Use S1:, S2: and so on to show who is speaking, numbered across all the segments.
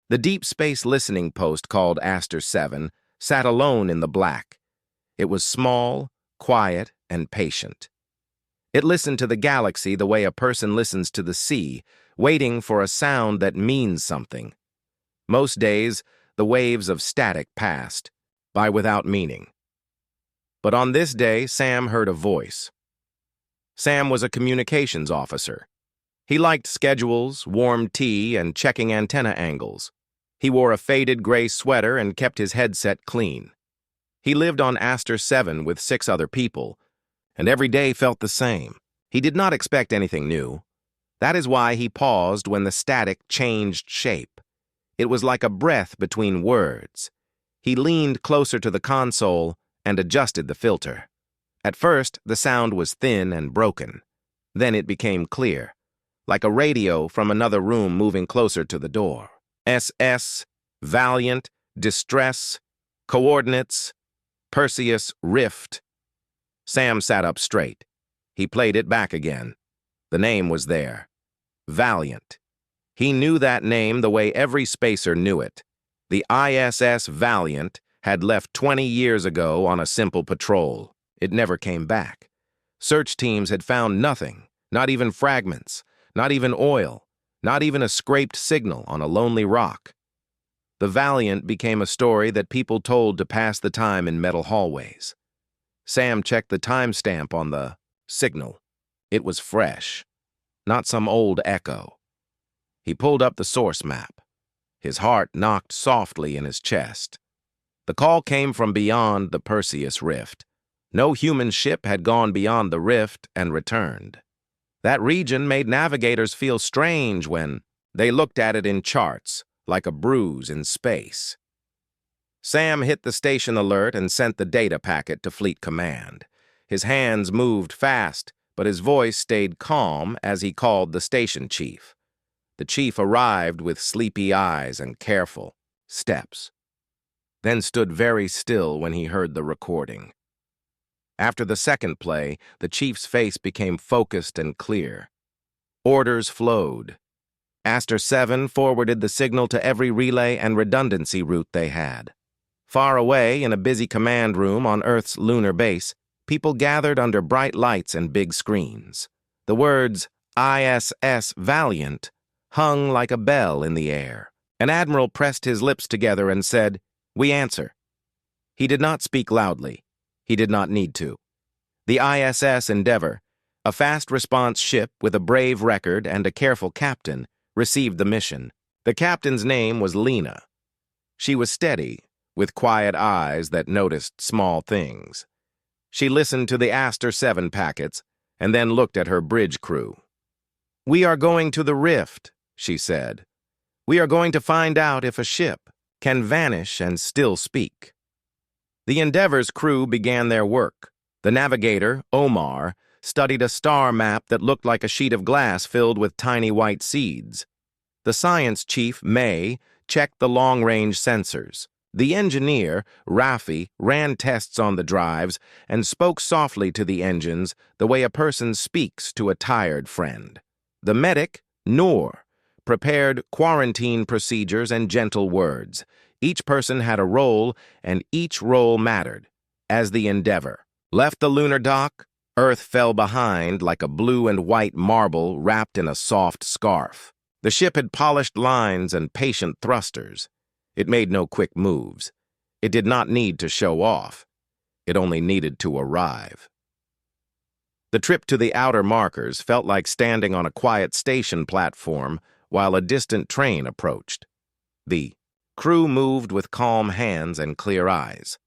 S1: The deep space listening post called Aster 7 sat alone in the black. It was small, quiet, and patient. It listened to the galaxy the way a person listens to the sea, waiting for a sound that means something. Most days, the waves of static passed, by without meaning. But on this day, Sam heard a voice. Sam was a communications officer. He liked schedules, warm tea, and checking antenna angles. He wore a faded gray sweater and kept his headset clean. He lived on Aster 7 with 6 other people, and every day felt the same. He did not expect anything new. That is why he paused when the static changed shape. It was like a breath between words. He leaned closer to the console and adjusted the filter. At first, the sound was thin and broken. Then it became clear, like a radio from another room moving closer to the door. SS, Valiant, Distress, Coordinates, Perseus Rift. Sam sat up straight. He played it back again. The name was there. Valiant. He knew that name the way every spacer knew it. The ISS Valiant had left 20 years ago on a simple patrol. It never came back. Search teams had found nothing, not even fragments, not even oil, not even a scraped signal on a lonely rock. The Valiant became a story that people told to pass the time in metal hallways. Sam checked the timestamp on the signal. It was fresh, not some old echo. He pulled up the source map. His heart knocked softly in his chest. The call came from beyond the Perseus Rift. No human ship had gone beyond the rift and returned. That region made navigators feel strange when they looked at it in charts, like a bruise in space. Sam hit the station alert and sent the data packet to Fleet Command. His hands moved fast, but his voice stayed calm as he called the station chief. The chief arrived with sleepy eyes and careful steps, then stood very still when he heard the recording. After the second play, the chief's face became focused and clear. Orders flowed. Aster 7 forwarded the signal to every relay and redundancy route they had. Far away, in a busy command room on Earth's lunar base, people gathered under bright lights and big screens. The words, ISS Valiant, hung like a bell in the air. An admiral pressed his lips together and said, "We answer." He did not speak loudly. He did not need to. The ISS Endeavour, a fast response ship with a brave record and a careful captain, received the mission. The captain's name was Lena. She was steady, with quiet eyes that noticed small things. She listened to the Aster 7 packets and then looked at her bridge crew. "We are going to the rift," she said. "We are going to find out if a ship can vanish and still speak." The Endeavour's crew began their work. The navigator, Omar, studied a star map that looked like a sheet of glass filled with tiny white seeds. The science chief, May, checked the long-range sensors. The engineer, Rafi, ran tests on the drives and spoke softly to the engines the way a person speaks to a tired friend. The medic, Noor, prepared quarantine procedures and gentle words. Each person had a role, and each role mattered. As the Endeavour left the lunar dock, Earth fell behind like a blue and white marble wrapped in a soft scarf. The ship had polished lines and patient thrusters. It made no quick moves. It did not need to show off. It only needed to arrive. The trip to the outer markers felt like standing on a quiet station platform while a distant train approached. The crew moved with calm hands and clear eyes.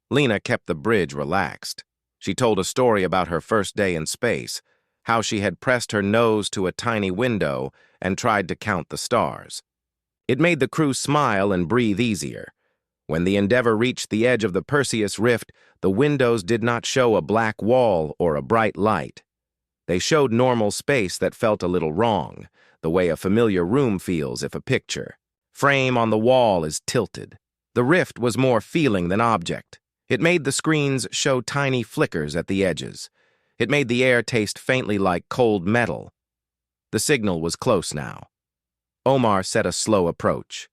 S1: Lena kept the bridge relaxed. She told a story about her first day in space, how she had pressed her nose to a tiny window and tried to count the stars. It made the crew smile and breathe easier. When the Endeavour reached the edge of the Perseus Rift, the windows did not show a black wall or a bright light. They showed normal space that felt a little wrong, the way a familiar room feels if a picture frame on the wall is tilted. The rift was more feeling than object. It made the screens show tiny flickers at the edges. It made the air taste faintly like cold metal. The signal was close now. Omar set a slow approach.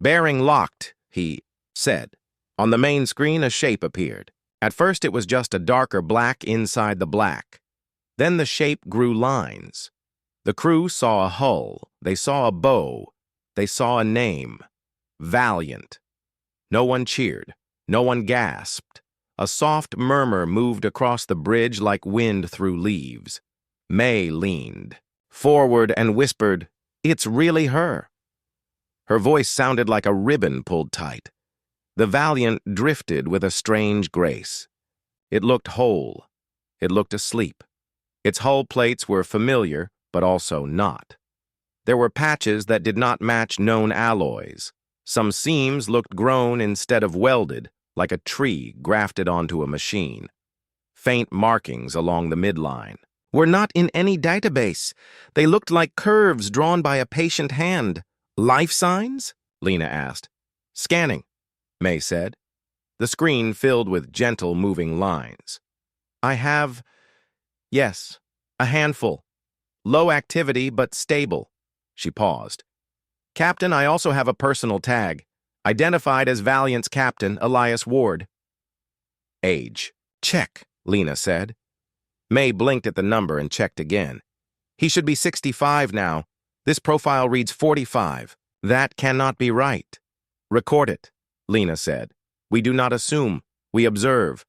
S1: Bearing locked, he said. On the main screen, a shape appeared. At first, it was just a darker black inside the black. Then the shape grew lines. The crew saw a hull. They saw a bow. They saw a name. Valiant. No one cheered. No one gasped. A soft murmur moved across the bridge like wind through leaves. May leaned forward and whispered, "It's really her." Her voice sounded like a ribbon pulled tight. The Valiant drifted with a strange grace. It looked whole. It looked asleep. Its hull plates were familiar, but also not. There were patches that did not match known alloys. Some seams looked grown instead of welded, like a tree grafted onto a machine. Faint markings along the midline were not in any database. They looked like curves drawn by a patient hand. "Life signs?" Lena asked. "Scanning," May said. The screen filled with gentle moving lines. Yes, a handful. Low activity, but stable." She paused. "Captain, I also have a personal tag. Identified as Valiant's captain, Elias Ward." "Age. Check," Lena said. May blinked at the number and checked again. "He should be 65 now. This profile reads 45. That cannot be right." "Record it," Lena said. "We do not assume. We observe."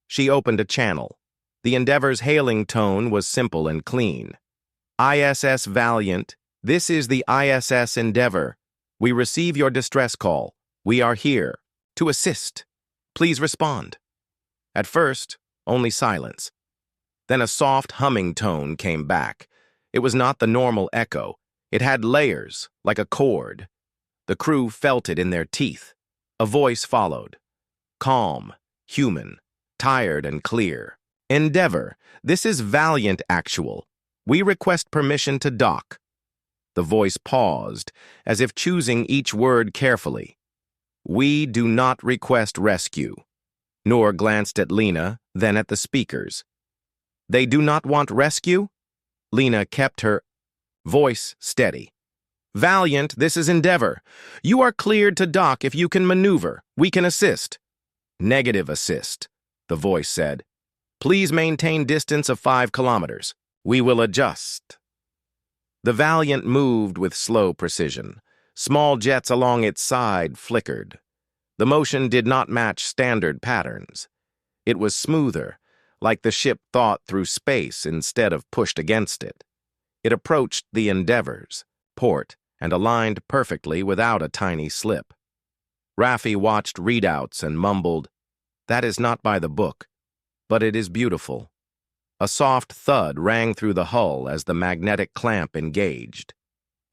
S1: She opened a channel. The Endeavor's hailing tone was simple and clean. "ISS Valiant, this is the ISS Endeavor. We receive your distress call. We are here to assist. Please respond." At first, only silence. Then a soft humming tone came back. It was not the normal echo. It had layers, like a chord. The crew felt it in their teeth. A voice followed. Calm, human, tired and clear. "Endeavor, this is Valiant Actual. We request permission to dock." The voice paused, as if choosing each word carefully. "We do not request rescue." Noor glanced at Lena, then at the speakers. "They do not want rescue?" Lena kept her voice steady. "Valiant, this is Endeavor. You are cleared to dock if you can maneuver. We can assist." "Negative assist," the voice said. "Please maintain distance of 5 kilometers. We will adjust." The Valiant moved with slow precision. Small jets along its side flickered. The motion did not match standard patterns. It was smoother, like the ship thought through space instead of pushed against it. It approached the Endeavor's port and aligned perfectly without a tiny slip. Raffi watched readouts and mumbled, "That is not by the book, but it is beautiful." A soft thud rang through the hull as the magnetic clamp engaged.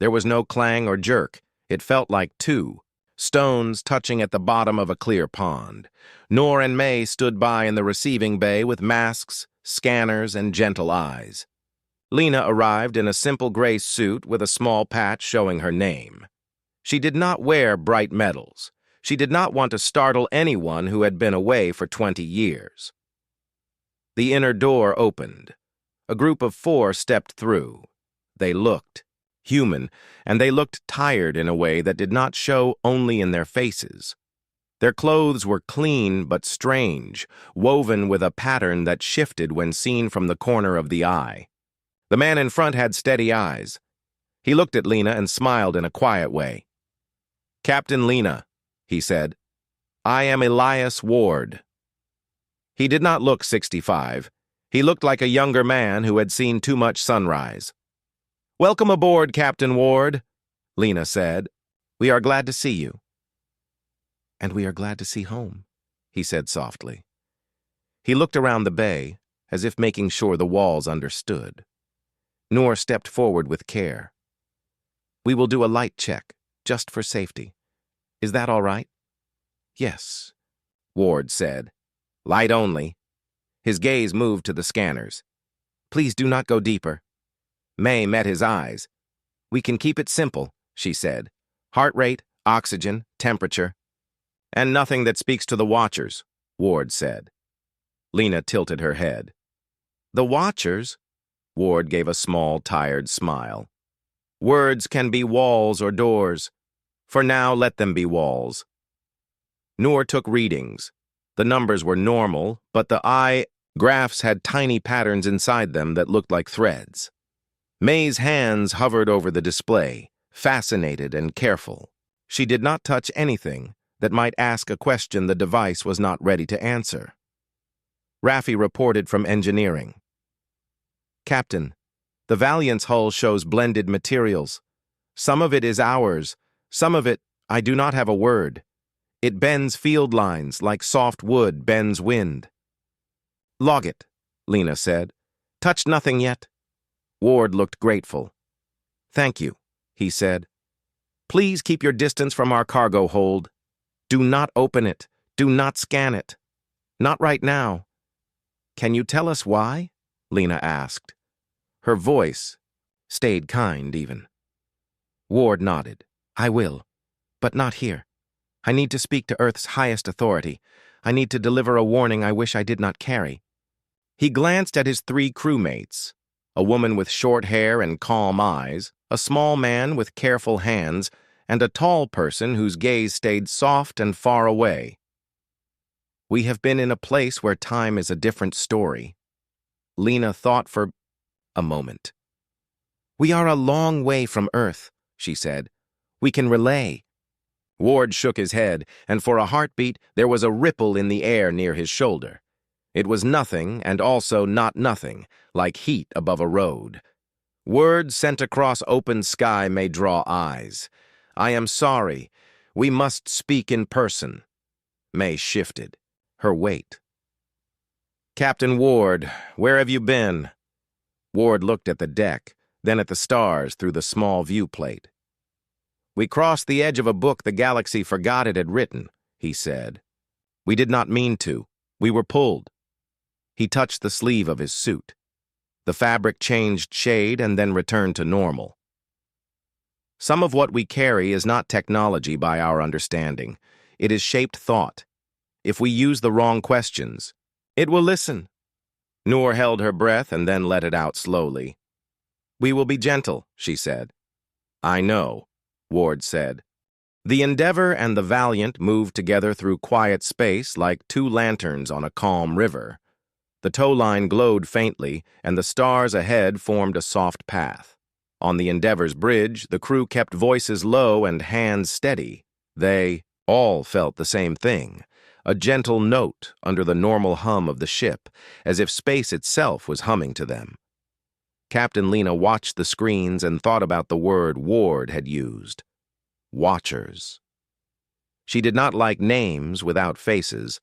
S1: There was no clang or jerk. It felt like two stones touching at the bottom of a clear pond. Noor and May stood by in the receiving bay with masks, scanners, and gentle eyes. Lena arrived in a simple gray suit with a small patch showing her name. She did not wear bright medals. She did not want to startle anyone who had been away for 20 years. The inner door opened. A group of 4 stepped through. They looked human, and they looked tired in a way that did not show only in their faces. Their clothes were clean but strange, woven with a pattern that shifted when seen from the corner of the eye. The man in front had steady eyes. He looked at Lena and smiled in a quiet way. "Captain Lena," he said, "I am Elias Ward." He did not look 65. He looked like a younger man who had seen too much sunrise. "Welcome aboard, Captain Ward," Lena said. "We are glad to see you." "And we are glad to see home," he said softly. He looked around the bay, as if making sure the walls understood. Noor stepped forward with care. "We will do a light check, just for safety. Is that all right?" "Yes," Ward said. "Light only." His gaze moved to the scanners. "Please do not go deeper." May met his eyes. "We can keep it simple," she said. "Heart rate, oxygen, temperature." "And nothing that speaks to the Watchers," Ward said. Lena tilted her head. "The Watchers?" Ward gave a small, tired smile. "Words can be walls or doors. For now, let them be walls. Noor took readings. The numbers were normal, but the eye graphs had tiny patterns inside them that looked like threads. May's hands hovered over the display, fascinated and careful. She did not touch anything that might ask a question the device was not ready to answer. Raffi reported from engineering. Captain, the Valiant's hull shows blended materials. Some of it is ours, some of it, I do not have a word. It bends field lines like soft wood bends wind. Log it, Lena said. Touched nothing yet. Ward looked grateful. Thank you, he said. Please keep your distance from our cargo hold. Do not open it. Do not scan it. Not right now. Can you tell us why? Lena asked. Her voice stayed kind even. Ward nodded. I will, but not here. I need to speak to Earth's highest authority. I need to deliver a warning I wish I did not carry. He glanced at his 3 crewmates, a woman with short hair and calm eyes, a small man with careful hands, and a tall person whose gaze stayed soft and far away. We have been in a place where time is a different story. Lena thought for a moment. We are a long way from Earth, she said. We can relay. Ward shook his head, and for a heartbeat there was a ripple in the air near his shoulder. It was nothing, and also not nothing, like heat above a road. Words sent across open sky may draw eyes. I am sorry. We must speak in person. May shifted. Her weight. Captain Ward, where have you been? Ward looked at the deck, then at the stars through the small viewplate. We crossed the edge of a book the galaxy forgot it had written, he said. We did not mean to. We were pulled. He touched the sleeve of his suit. The fabric changed shade and then returned to normal. Some of what we carry is not technology by our understanding. It is shaped thought. If we use the wrong questions, it will listen. Noor held her breath and then let it out slowly. We will be gentle, she said. I know, Ward said. The Endeavor and the Valiant moved together through quiet space like 2 lanterns on a calm river. The tow line glowed faintly, and the stars ahead formed a soft path. On the Endeavor's bridge, the crew kept voices low and hands steady. They all felt the same thing, a gentle note under the normal hum of the ship, as if space itself was humming to them. Captain Lena watched the screens and thought about the word Ward had used. Watchers. She did not like names without faces,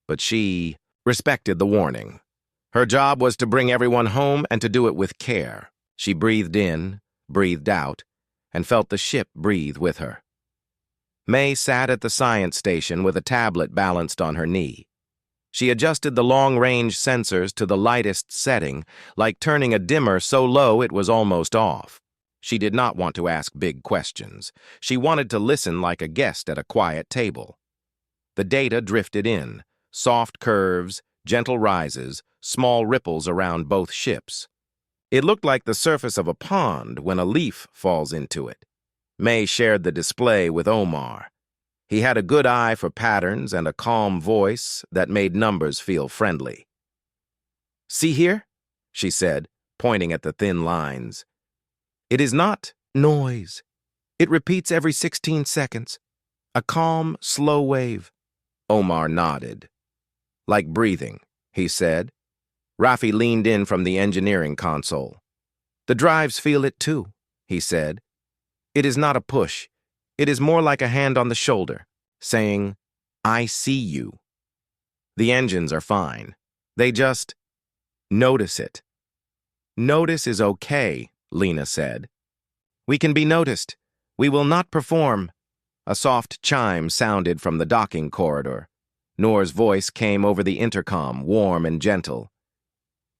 S1: but she respected the warning. Her job was to bring everyone home and to do it with care. She breathed in, breathed out, and felt the ship breathe with her. May sat at the science station with a tablet balanced on her knee. She adjusted the long-range sensors to the lightest setting, like turning a dimmer so low it was almost off. She did not want to ask big questions. She wanted to listen like a guest at a quiet table. The data drifted in, soft curves, gentle rises, small ripples around both ships. It looked like the surface of a pond when a leaf falls into it. May shared the display with Omar. He had a good eye for patterns and a calm voice that made numbers feel friendly. See here, she said, pointing at the thin lines. It is not noise. It repeats every 16 seconds. A calm, slow wave. Omar nodded. Like breathing, he said. Raffi leaned in from the engineering console. The drives feel it too, he said. It is not a push. It is more like a hand on the shoulder, saying, I see you. The engines are fine. They just notice it. Notice is okay, Lena said. We can be noticed. We will not perform. A soft chime sounded from the docking corridor. Noor's voice came over the intercom, warm and gentle.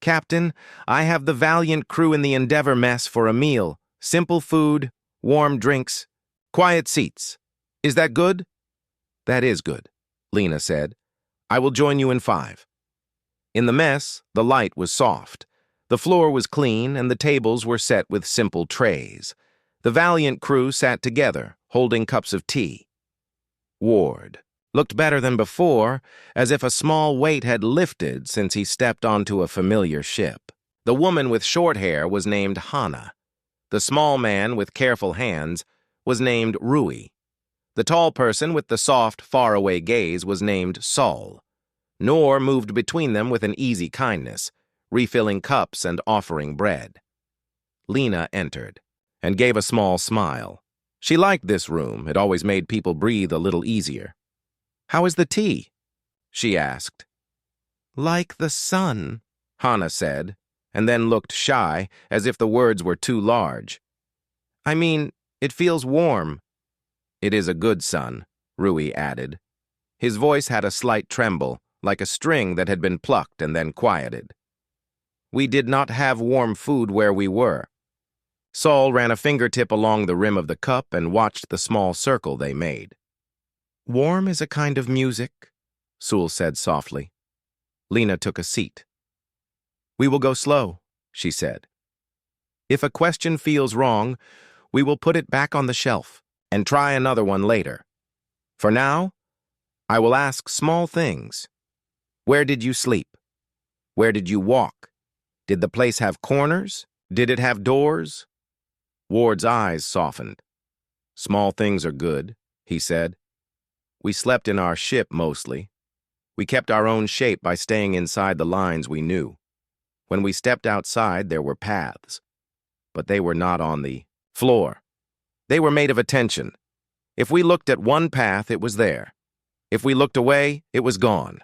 S1: Captain, I have the Valiant crew in the Endeavor mess for a meal. Simple food, warm drinks, quiet seats. Is that good? That is good, Lena said. I will join you in 5. In the mess, the light was soft. The floor was clean, and the tables were set with simple trays. The Valiant crew sat together, holding cups of tea. Ward looked better than before, as if a small weight had lifted since he stepped onto a familiar ship. The woman with short hair was named Hana. The small man with careful hands was named Rui. The tall person with the soft, faraway gaze was named Sol. Nor moved between them with an easy kindness, refilling cups and offering bread. Lena entered and gave a small smile. She liked this room. It always made people breathe a little easier. "How is the tea?" she asked. "Like the sun," Hana said, and then looked shy, as if the words were too large. "I mean, it feels warm." "It is a good sun," Rui added. His voice had a slight tremble, like a string that had been plucked and then quieted. "We did not have warm food where we were." Sol ran a fingertip along the rim of the cup and watched the small circle they made. "Warm is a kind of music," Sul said softly. Lena took a seat. "We will go slow," she said. "If a question feels wrong, we will put it back on the shelf and try another one later. For now, I will ask small things. Where did you sleep? Where did you walk? Did the place have corners? Did it have doors?" Ward's eyes softened. "Small things are good," he said. "We slept in our ship mostly. We kept our own shape by staying inside the lines we knew. When we stepped outside, there were paths. But they were not on the floor. They were made of attention. If we looked at one path, it was there. If we looked away, it was gone.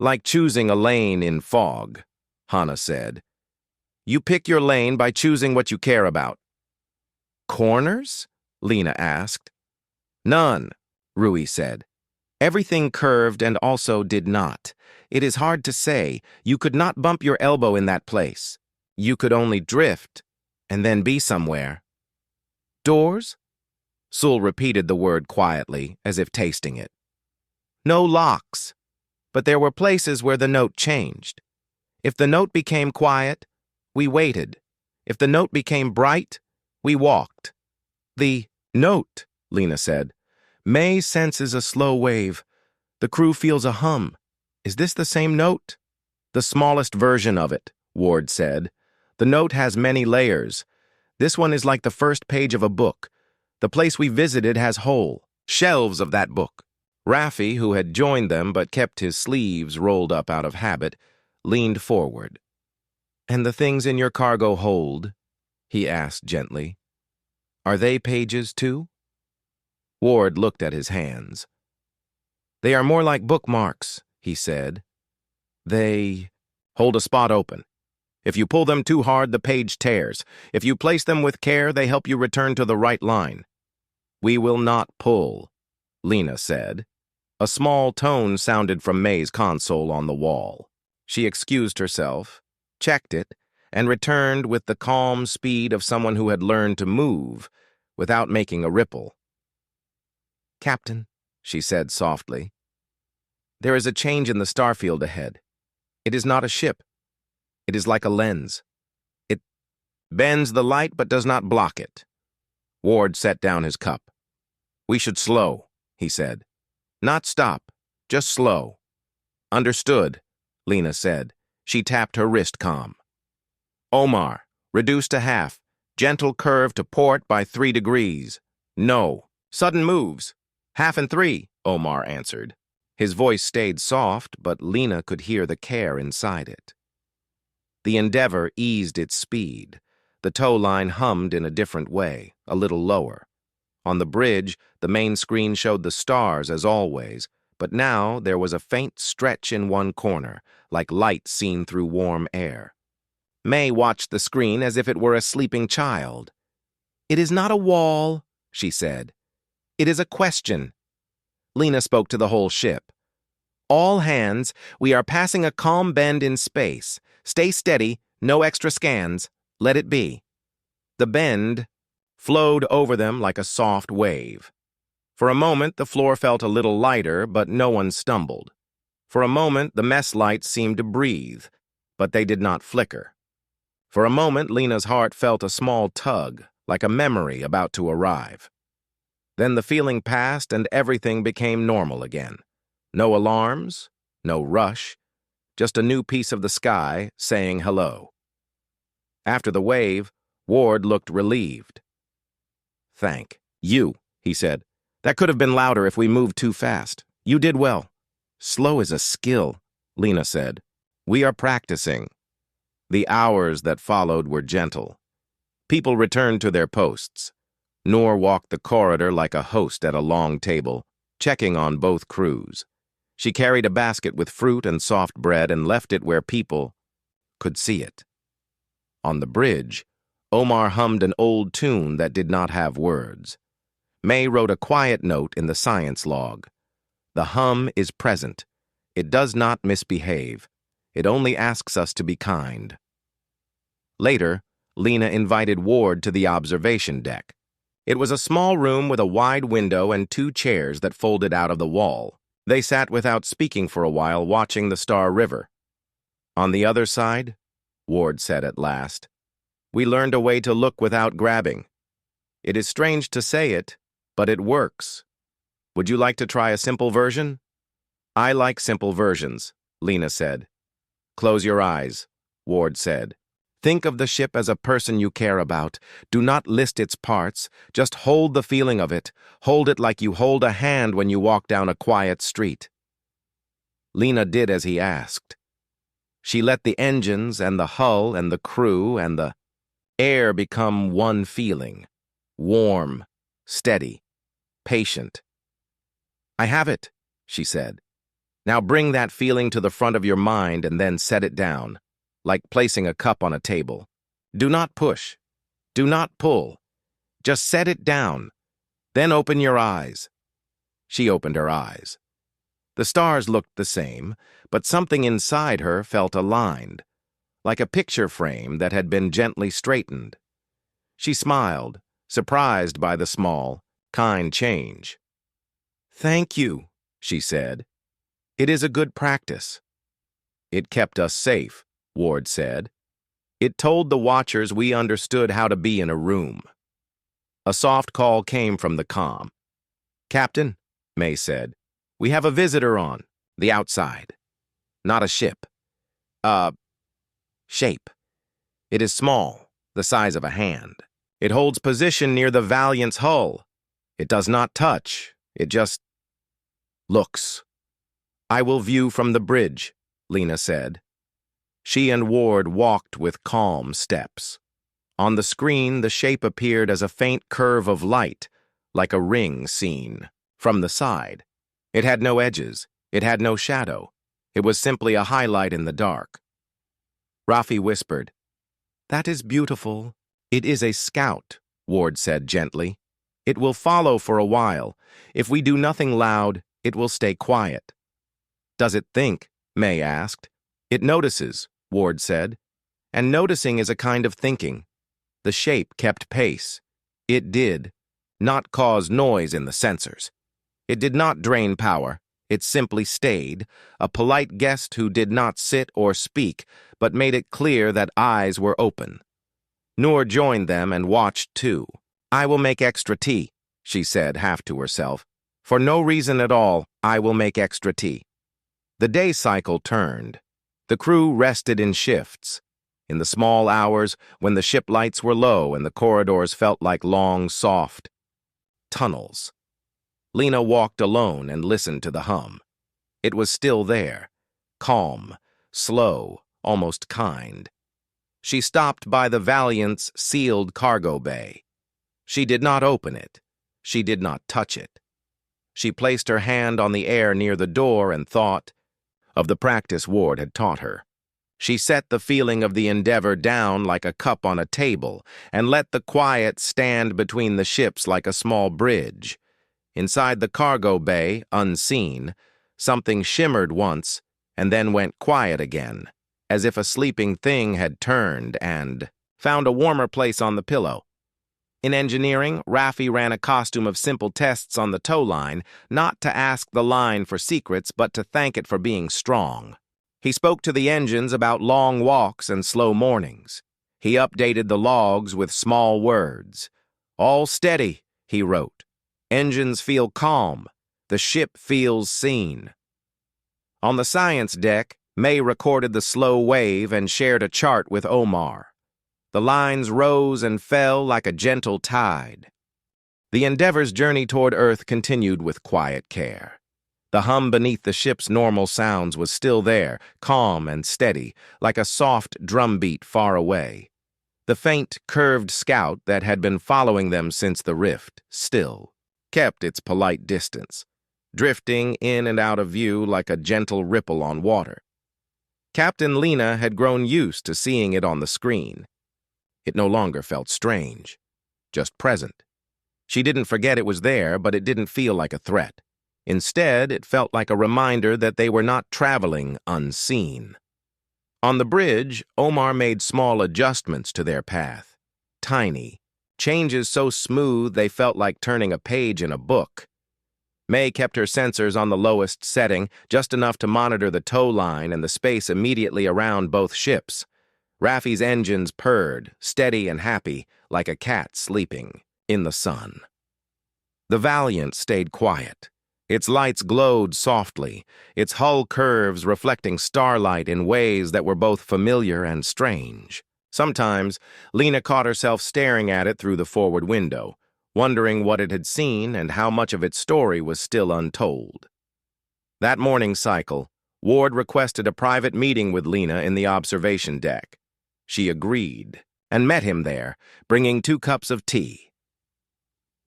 S1: Like choosing a lane in fog," Hana said. "You pick your lane by choosing what you care about." "Corners?" Lena asked. "None," Rui said. "Everything curved and also did not. It is hard to say. You could not bump your elbow in that place. You could only drift and then be somewhere." "Doors?" Sul repeated the word quietly, as if tasting it. "No locks. But there were places where the note changed. If the note became quiet, we waited. If the note became bright, we walked." "The note," Lena said. "May senses a slow wave. The crew feels a hum. Is this the same note?" "The smallest version of it," Ward said. "The note has many layers. This one is like the first page of a book. The place we visited has whole shelves of that book." Raffi, who had joined them but kept his sleeves rolled up out of habit, leaned forward. "And the things in your cargo hold?" he asked gently. "Are they pages too?" Ward looked at his hands. "They are more like bookmarks," he said. "They hold a spot open. If you pull them too hard, the page tears. If you place them with care, they help you return to the right line." "We will not pull," Lena said. A small tone sounded from May's console on the wall. She excused herself, checked it, and returned with the calm speed of someone who had learned to move without making a ripple. "Captain," she said softly, "there is a change in the starfield ahead. It is not a ship. It is like a lens. It bends the light but does not block it." Ward set down his cup. "We should slow," he said. "Not stop, just slow." "Understood," Lena said. She tapped her wrist comm. "Omar, reduce to half. Gentle curve to port by 3 degrees. No. Sudden moves. 1/2 and 3, Omar answered. His voice stayed soft, but Lena could hear the care inside it. The Endeavor eased its speed. The tow line hummed in a different way, a little lower. On the bridge, the main screen showed the stars as always, but now there was a faint stretch in one corner, like light seen through warm air. May watched the screen as if it were a sleeping child. "It is not a wall," she said. "It is a question." Lena spoke to the whole ship. "All hands, we are passing a calm bend in space. Stay steady, no extra scans. Let it be." The bend flowed over them like a soft wave. For a moment, the floor felt a little lighter, but no one stumbled. For a moment, the mess lights seemed to breathe, but they did not flicker. For a moment, Lena's heart felt a small tug, like a memory about to arrive. Then the feeling passed and everything became normal again. No alarms, no rush, just a new piece of the sky saying hello. After the wave, Ward looked relieved. "Thank you," he said. "That could have been louder if we moved too fast. You did well." "Slow is a skill," Lena said. "We are practicing." The hours that followed were gentle. People returned to their posts. Noor walked the corridor like a host at a long table, checking on both crews. She carried a basket with fruit and soft bread and left it where people could see it. On the bridge, Omar hummed an old tune that did not have words. May wrote a quiet note in the science log. "The hum is present. It does not misbehave. It only asks us to be kind." Later, Lena invited Ward to the observation deck. It was a small room with a wide window and 2 chairs that folded out of the wall. They sat without speaking for a while, watching the Star River. "On the other side," Ward said at last, "we learned a way to look without grabbing. It is strange to say it, but it works. Would you like to try a simple version?" "I like simple versions," Lena said. "Close your eyes," Ward said. "Think of the ship as a person you care about. Do not list its parts. Just hold the feeling of it. Hold it like you hold a hand when you walk down a quiet street." Lena did as he asked. She let the engines and the hull and the crew and the air become one feeling. Warm, steady, patient. "I have it," she said. "Now bring that feeling to the front of your mind and then set it down, like placing a cup on a table. Do not push. Do not pull. Just set it down. Then open your eyes." She opened her eyes. The stars looked the same, but something inside her felt aligned, like a picture frame that had been gently straightened. She smiled, surprised by the small, kind change. "Thank you," she said. "It is a good practice." "It kept us safe," Ward said. "It told the watchers we understood how to be in a room." A soft call came from the comm. "Captain," May said, "we have a visitor on the outside. Not a ship. Shape. It is small, the size of a hand. It holds position near the Valiant's hull. It does not touch. It just looks." "I will view from the bridge," Lena said. She and Ward walked with calm steps. On the screen, the shape appeared as a faint curve of light, like a ring seen from the side. It had no edges. It had no shadow. It was simply a highlight in the dark. Rafi whispered, "That is beautiful." "It is a scout," Ward said gently. "It will follow for a while. If we do nothing loud, it will stay quiet." "Does it think?" May asked. "It notices," Ward said. "And noticing is a kind of thinking." The shape kept pace. It did not cause noise in the sensors. It did not drain power. It simply stayed, a polite guest who did not sit or speak, but made it clear that eyes were open. Noor joined them and watched too. "I will make extra tea," she said, half to herself. "For no reason at all, I will make extra tea." The day cycle turned. The crew rested in shifts. In the small hours, when the ship lights were low and the corridors felt like long, soft tunnels. Lena walked alone and listened to the hum. It was still there, calm, slow, almost kind. She stopped by the Valiant's sealed cargo bay. She did not open it. She did not touch it. She placed her hand on the air near the door and thought of the practice Ward had taught her. She set the feeling of the endeavor down like a cup on a table and let the quiet stand between the ships like a small bridge. Inside the cargo bay, unseen, something shimmered once and then went quiet again, as if a sleeping thing had turned and found a warmer place on the pillow. In engineering, Rafi ran a costume of simple tests on the tow line, not to ask the line for secrets, but to thank it for being strong. He spoke to the engines about long walks and slow mornings. He updated the logs with small words. "All steady," he wrote. Engines feel calm. The ship feels seen. On the science deck, May recorded the slow wave and shared a chart with Omar. The lines rose and fell like a gentle tide. The Endeavor's journey toward Earth continued with quiet care. The hum beneath the ship's normal sounds was still there, calm and steady, like a soft drumbeat far away. The faint, curved scout that had been following them since the rift still kept its polite distance, drifting in and out of view like a gentle ripple on water. Captain Lena had grown used to seeing it on the screen. It no longer felt strange, just present. She didn't forget it was there, but it didn't feel like a threat. Instead, it felt like a reminder that they were not traveling unseen. On the bridge, Omar made small adjustments to their path. Tiny, changes so smooth they felt like turning a page in a book. May kept her sensors on the lowest setting, just enough to monitor the tow line and the space immediately around both ships. Raffi's engines purred, steady and happy, like a cat sleeping in the sun. The Valiant stayed quiet. Its lights glowed softly, its hull curves reflecting starlight in ways that were both familiar and strange. Sometimes, Lena caught herself staring at it through the forward window, wondering what it had seen and how much of its story was still untold. That morning cycle, Ward requested a private meeting with Lena in the observation deck. She agreed, and met him there, bringing 2 cups of tea.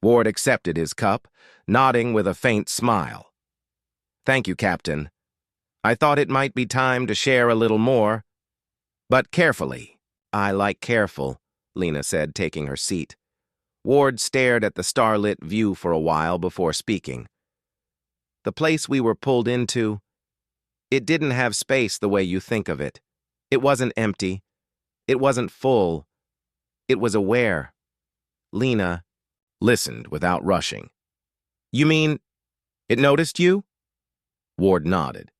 S1: Ward accepted his cup, nodding with a faint smile. "Thank you, Captain. I thought it might be time to share a little more. But carefully." "I like careful," Lena said, taking her seat. Ward stared at the starlit view for a while before speaking. "The place we were pulled into, it didn't have space the way you think of it. It wasn't empty. It wasn't full. It was aware." Lena listened without rushing. "You mean, it noticed you?" Ward nodded.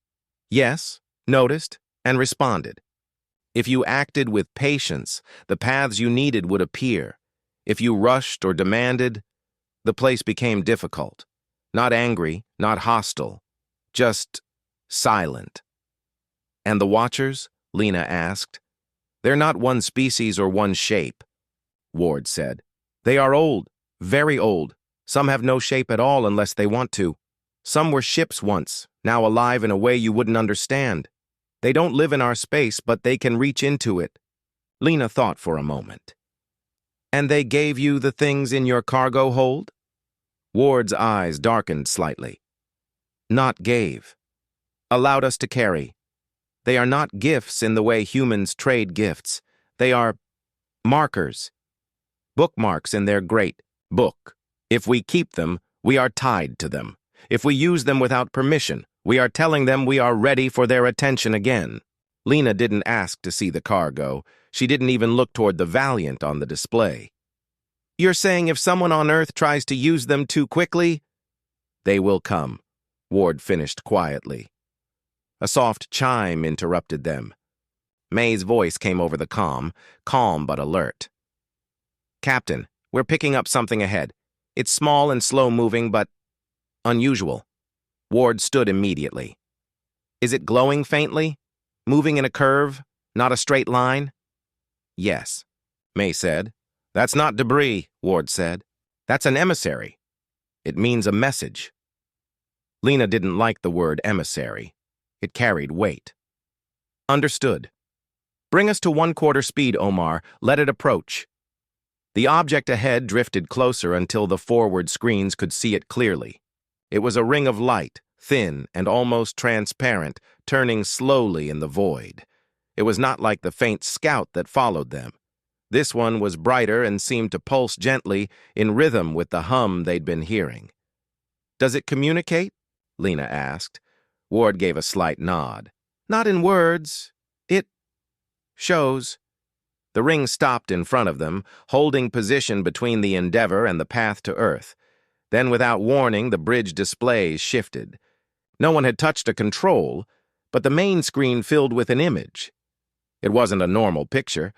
S1: "Yes, noticed, and responded. If you acted with patience, the paths you needed would appear. If you rushed or demanded, the place became difficult. Not angry, not hostile, just silent." "And the Watchers?" Lena asked. "They're not one species or one shape," Ward said. "They are old, very old. Some have no shape at all unless they want to. Some were ships once, now alive in a way you wouldn't understand. They don't live in our space, but they can reach into it." Lena thought for a moment. "And they gave you the things in your cargo hold?" Ward's eyes darkened slightly. "Not gave. Allowed us to carry. They are not gifts in the way humans trade gifts. They are markers. Bookmarks in their great book. If we keep them, we are tied to them. If we use them without permission, we are telling them we are ready for their attention again." Lena didn't ask to see the cargo. She didn't even look toward the Valiant on the display. "You're saying if someone on Earth tries to use them too quickly?" "They will come," Ward finished quietly. A soft chime interrupted them. May's voice came over the comm, calm but alert. "Captain, we're picking up something ahead. It's small and slow-moving, but unusual." Ward stood immediately. "Is it glowing faintly? Moving in a curve? Not a straight line?" "Yes," May said. "That's not debris," Ward said. "That's an emissary. It means a message." Lena didn't like the word emissary. It carried weight. "Understood. Bring us to 1/4 speed, Omar. Let it approach." The object ahead drifted closer until the forward screens could see it clearly. It was a ring of light, thin and almost transparent, turning slowly in the void. It was not like the faint scout that followed them. This one was brighter and seemed to pulse gently, in rhythm with the hum they'd been hearing. "Does it communicate?" Lena asked. Ward gave a slight nod. "Not in words. It shows." The ring stopped in front of them, holding position between the Endeavor and the path to Earth. Then, without warning, the bridge displays shifted. No one had touched a control, but the main screen filled with an image. It wasn't a normal picture.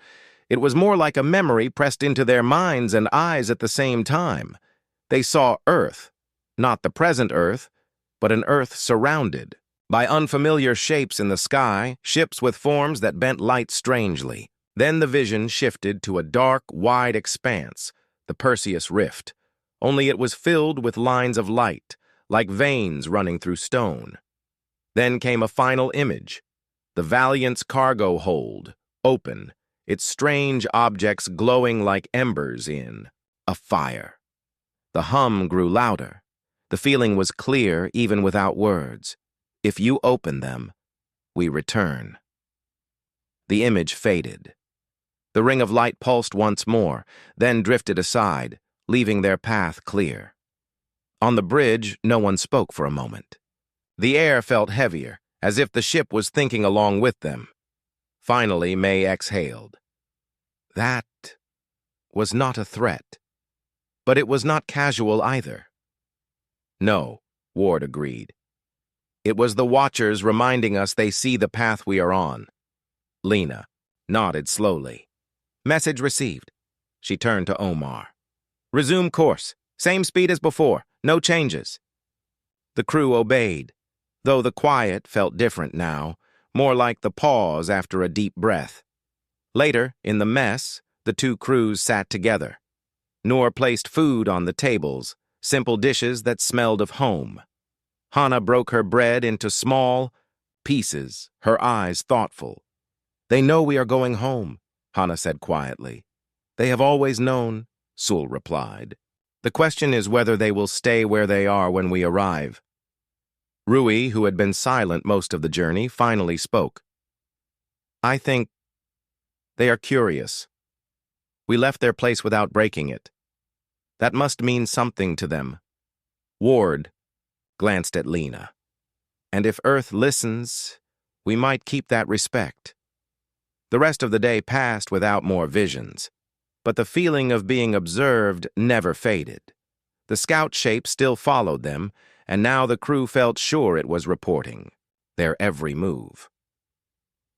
S1: It was more like a memory pressed into their minds and eyes at the same time. They saw Earth, Not the present Earth, but an Earth surrounded by unfamiliar shapes in the sky, ships with forms that bent light strangely. Then the vision shifted to a dark, wide expanse, the Perseus Rift, only it was filled with lines of light, like veins running through stone. Then came a final image, the Valiant's cargo hold, open, its strange objects glowing like embers in a fire. The hum grew louder. The feeling was clear even without words. If you open them, we return. The image faded. The ring of light pulsed once more, then drifted aside, leaving their path clear. On the bridge, no one spoke for a moment. The air felt heavier, as if the ship was thinking along with them. Finally, May exhaled. That was not a threat, but it was not casual either. No, Ward agreed. It was the Watchers reminding us they see the path we are on. Lena nodded slowly. Message received. She turned to Omar. Resume course. Same speed as before. No changes. The crew obeyed, though the quiet felt different now, more like the pause after a deep breath. Later, in the mess, the two crews sat together. Noor placed food on the tables, simple dishes that smelled of home. Hana broke her bread into small pieces, her eyes thoughtful. They know we are going home, Hana said quietly. They have always known, Sul replied. The question is whether they will stay where they are when we arrive. Rui, who had been silent most of the journey, finally spoke. I think they are curious. We left their place without breaking it. That must mean something to them. Ward glanced at Lena. And if Earth listens, we might keep that respect. The rest of the day passed without more visions, but the feeling of being observed never faded. The scout shape still followed them, and now the crew felt sure it was reporting their every move.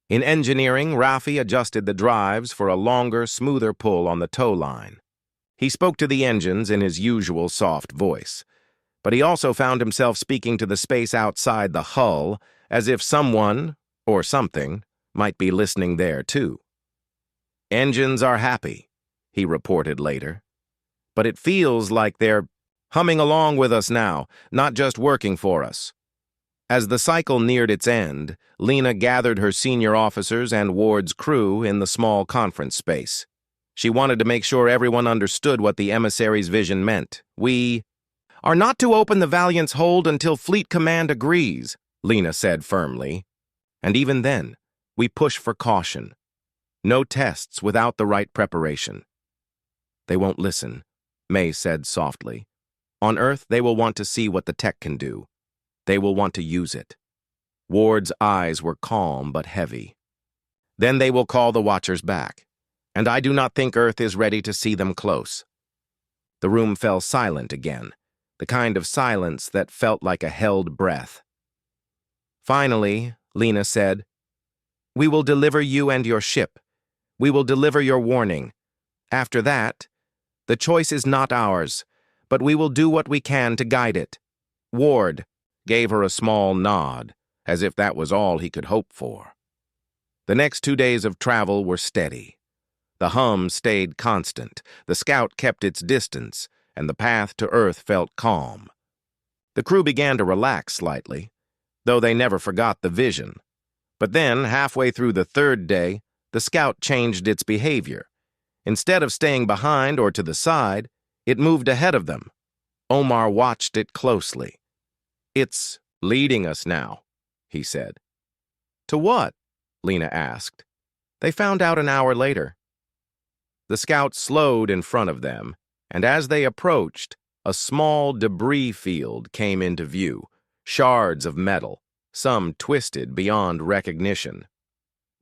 S1: In engineering, Rafi adjusted the drives for a longer, smoother pull on the tow line. He spoke to the engines in his usual soft voice, but he also found himself speaking to the space outside the hull as if someone, or something, might be listening there too. Engines are happy, he reported later, but it feels like they're humming along with us now, not just working for us. As the cycle neared its end, Lena gathered her senior officers and Ward's crew in the small conference space. She wanted to make sure everyone understood what the emissary's vision meant. We are not to open the Valiant's hold until Fleet Command agrees, Lena said firmly. And even then, we push for caution. No tests without the right preparation. They won't listen, May said softly. On Earth, they will want to see what the tech can do. They will want to use it. Ward's eyes were calm but heavy. Then they will call the Watchers back, and I do not think Earth is ready to see them close. The room fell silent again, the kind of silence that felt like a held breath. Finally, Lena said, We will deliver you and your ship. We will deliver your warning. After that, the choice is not ours, but we will do what we can to guide it. Ward gave her a small nod, as if that was all he could hope for. The next 2 days of travel were steady. The hum stayed constant, the scout kept its distance, and the path to Earth felt calm. The crew began to relax slightly, though they never forgot the vision. But then, halfway through the 3rd day, the scout changed its behavior. Instead of staying behind or to the side, it moved ahead of them. Omar watched it closely. It's leading us now, he said. To what? Lena asked. They found out an hour later. The scout slowed in front of them, and as they approached, a small debris field came into view, shards of metal, some twisted beyond recognition,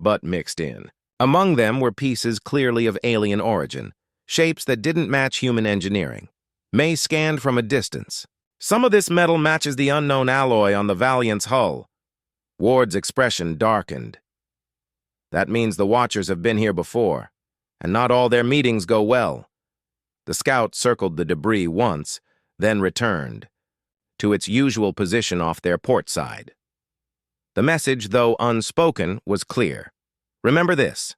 S1: but mixed in. Among them were pieces clearly of alien origin, shapes that didn't match human engineering. May scanned from a distance. Some of this metal matches the unknown alloy on the Valiant's hull. Ward's expression darkened. That means the Watchers have been here before, and not all their meetings go well. The scout circled the debris once, then returned. to its usual position off their port side. The message, though unspoken, was clear. Remember this.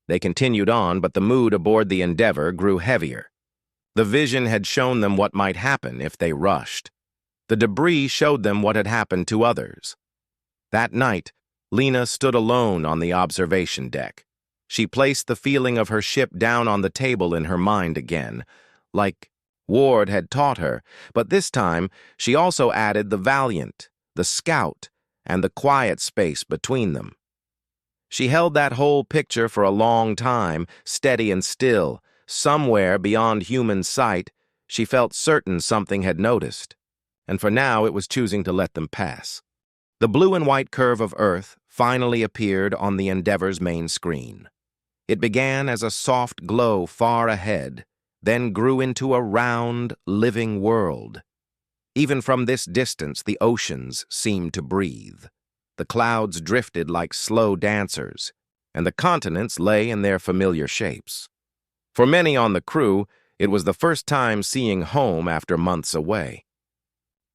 S1: They continued on, but the mood aboard the Endeavor grew heavier. The vision had shown them what might happen if they rushed. The debris showed them what had happened to others. That night, Lena stood alone on the observation deck. She placed the feeling of her ship down on the table in her mind again, like Ward had taught her, but this time she also added the Valiant, the Scout, and the quiet space between them. She held that whole picture for a long time, steady and still. Somewhere beyond human sight, she felt certain something had noticed, and for now it was choosing to let them pass. The blue and white curve of Earth finally appeared on the Endeavor's main screen. It began as a soft glow far ahead, then grew into a round, living world. Even from this distance, the oceans seemed to breathe. The clouds drifted like slow dancers, and the continents lay in their familiar shapes. For many on the crew, it was the first time seeing home after months away.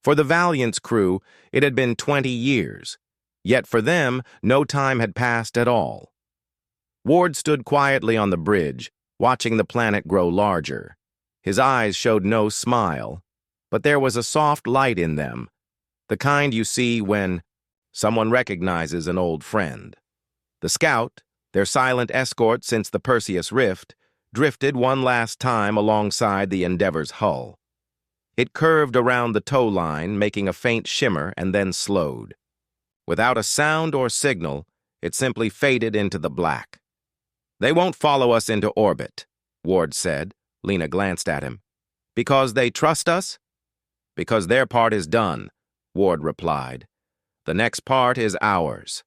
S1: For the Valiant's crew, it had been 20 years, yet for them, no time had passed at all. Ward stood quietly on the bridge, watching the planet grow larger. His eyes showed no smile, but there was a soft light in them, the kind you see when someone recognizes an old friend. The Scout, their silent escort since the Perseus Rift, drifted one last time alongside the Endeavor's hull. It curved around the tow line, making a faint shimmer, and then slowed. Without a sound or signal, it simply faded into the black. "They won't follow us into orbit," Ward said. Lena glanced at him. "Because they trust us?" "Because their part is done," Ward replied. "The next part is ours."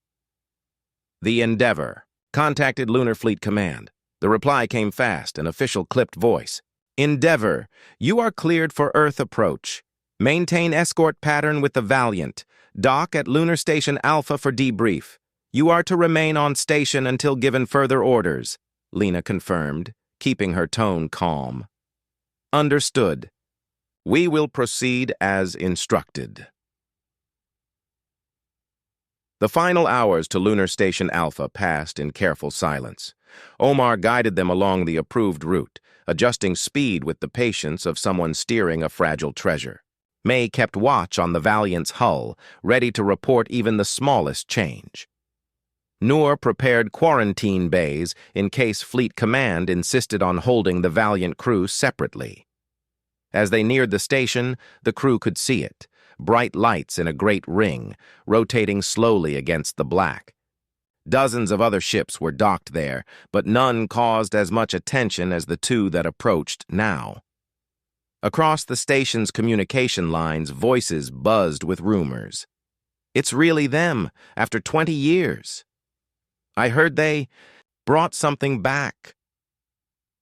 S1: The Endeavor contacted Lunar Fleet Command. The reply came fast, an official clipped voice. "Endeavor, you are cleared for Earth approach. Maintain escort pattern with the Valiant. Dock at Lunar Station Alpha for debrief. You are to remain on station until given further orders," Lena confirmed, keeping her tone calm. "Understood. We will proceed as instructed." The final hours to Lunar Station Alpha passed in careful silence. Omar guided them along the approved route, adjusting speed with the patience of someone steering a fragile treasure. May kept watch on the Valiant's hull, ready to report even the smallest change. Noor prepared quarantine bays in case Fleet Command insisted on holding the Valiant crew separately. As they neared the station, the crew could see it, bright lights in a great ring, rotating slowly against the black. Dozens of other ships were docked there, but none caused as much attention as the two that approached now. Across the station's communication lines, voices buzzed with rumors. "It's really them, after 20 years. I heard they brought something back.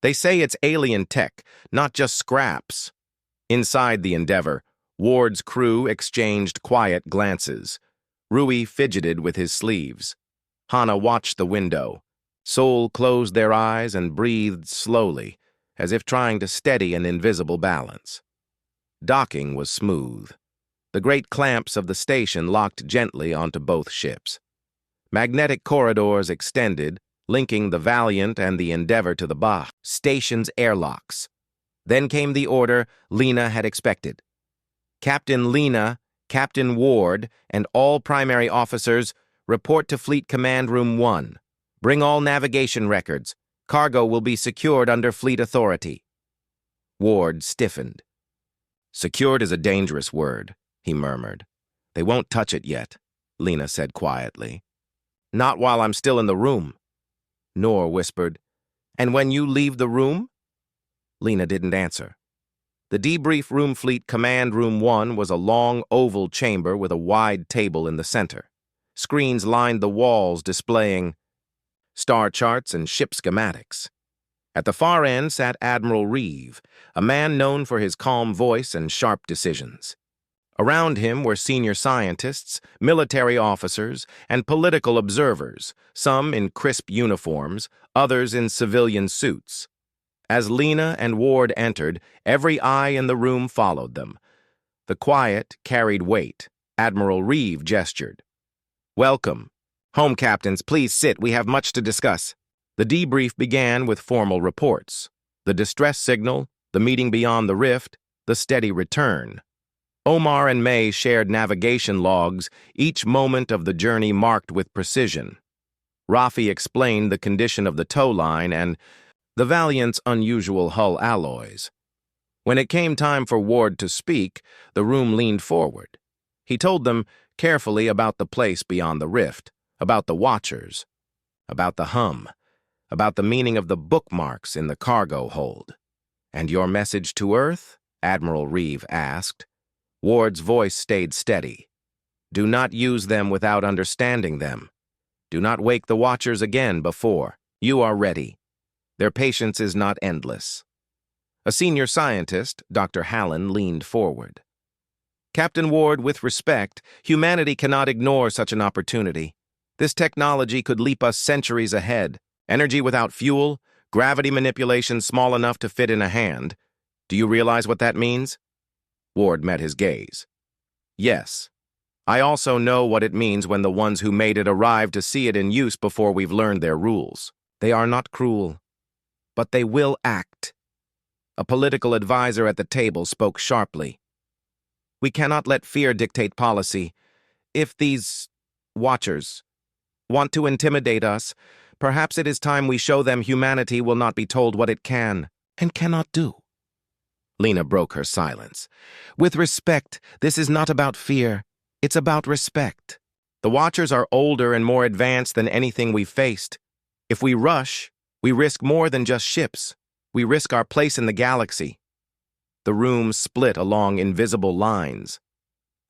S1: They say it's alien tech, not just scraps." Inside the Endeavor, Ward's crew exchanged quiet glances. Rui fidgeted with his sleeves. Hana watched the window. Sol closed their eyes and breathed slowly, as if trying to steady an invisible balance. Docking was smooth. The great clamps of the station locked gently onto both ships. Magnetic corridors extended, linking the Valiant and the Endeavor to the station's airlocks. Then came the order Lena had expected. "Captain Lena, Captain Ward, and all primary officers report to Fleet Command Room 1. Bring all navigation records. Cargo will be secured under Fleet Authority." Ward stiffened. "Secured is a dangerous word," he murmured. "They won't touch it yet," Lena said quietly. "Not while I'm still in the room," Noor whispered. "And when you leave the room?" Lena didn't answer. The debrief room Fleet Command Room 1 was a long oval chamber with a wide table in the center. Screens lined the walls displaying star charts and ship schematics. At the far end sat Admiral Reeve, a man known for his calm voice and sharp decisions. Around him were senior scientists, military officers, and political observers, some in crisp uniforms, others in civilian suits. As Lena and Ward entered, every eye in the room followed them. The quiet carried weight. Admiral Reeve gestured. "Welcome. Home captains, please sit. We have much to discuss." The debrief began with formal reports. The distress signal, the meeting beyond the rift, the steady return. Omar and May shared navigation logs, each moment of the journey marked with precision. Rafi explained the condition of the tow line and the Valiant's unusual hull alloys. When it came time for Ward to speak, the room leaned forward. He told them carefully about the place beyond the rift, about the Watchers, about the hum, about the meaning of the bookmarks in the cargo hold. "And your message to Earth?" Admiral Reeve asked. Ward's voice stayed steady. "Do not use them without understanding them. Do not wake the Watchers again before you are ready. Their patience is not endless." A senior scientist, Dr. Hallen, leaned forward. "Captain Ward, with respect, humanity cannot ignore such an opportunity. This technology could leap us centuries ahead. Energy without fuel, gravity manipulation small enough to fit in a hand. Do you realize what that means?" Ward met his gaze. "Yes. I also know what it means when the ones who made it arrive to see it in use before we've learned their rules. They are not cruel, but they will act." A political advisor at the table spoke sharply. "We cannot let fear dictate policy. If these Watchers want to intimidate us, perhaps it is time we show them humanity will not be told what it can and cannot do." Lena broke her silence. "With respect, this is not about fear. It's about respect. The Watchers are older and more advanced than anything we've faced. If we rush, we risk more than just ships. We risk our place in the galaxy." The room split along invisible lines.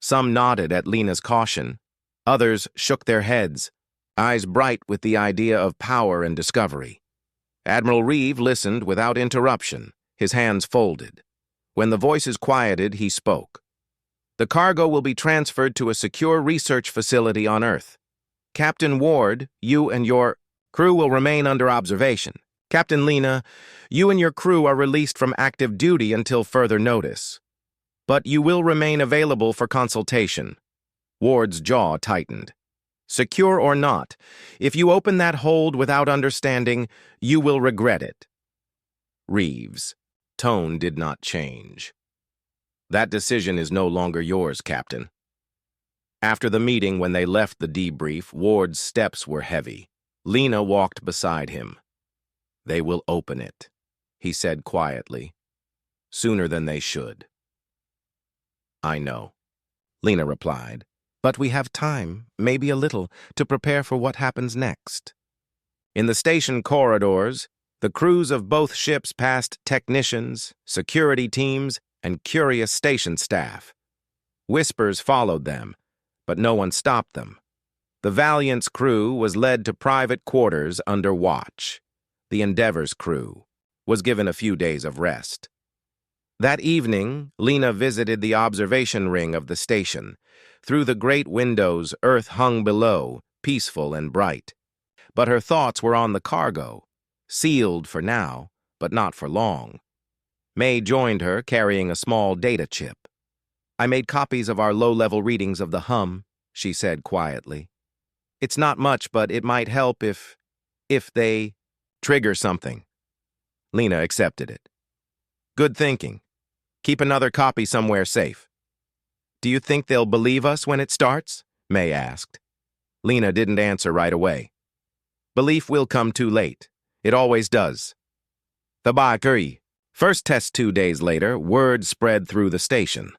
S1: Some nodded at Lena's caution. Others shook their heads, eyes bright with the idea of power and discovery. Admiral Reeve listened without interruption, his hands folded. When the voices quieted, he spoke. "The cargo will be transferred to a secure research facility on Earth. Captain Ward, you and your crew will remain under observation. Captain Lena, you and your crew are released from active duty until further notice. But you will remain available for consultation." Ward's jaw tightened. "Secure or not, if you open that hold without understanding, you will regret it." Reeves' tone did not change. "That decision is no longer yours, Captain." After the meeting, when they left the debrief, Ward's steps were heavy. Lena walked beside him. "They will open it," he said quietly. "Sooner than they should." "I know," Lena replied. "But we have time, maybe a little, to prepare for what happens next." In the station corridors, the crews of both ships passed technicians, security teams, and curious station staff. Whispers followed them, but no one stopped them. The Valiant's crew was led to private quarters under watch. The Endeavor's crew was given a few days of rest. That evening, Lena visited the observation ring of the station. Through the great windows, Earth hung below, peaceful and bright. But her thoughts were on the cargo, sealed for now, but not for long. May joined her, carrying a small data chip. "I made copies of our low-level readings of the hum," she said quietly. "It's not much, but it might help if they trigger something." Lena accepted it. "Good thinking. Keep another copy somewhere safe." "Do you think they'll believe us when it starts?" May asked. Lena didn't answer right away. "Belief will come too late. It always does." The first test 2 days later, word spread through the station.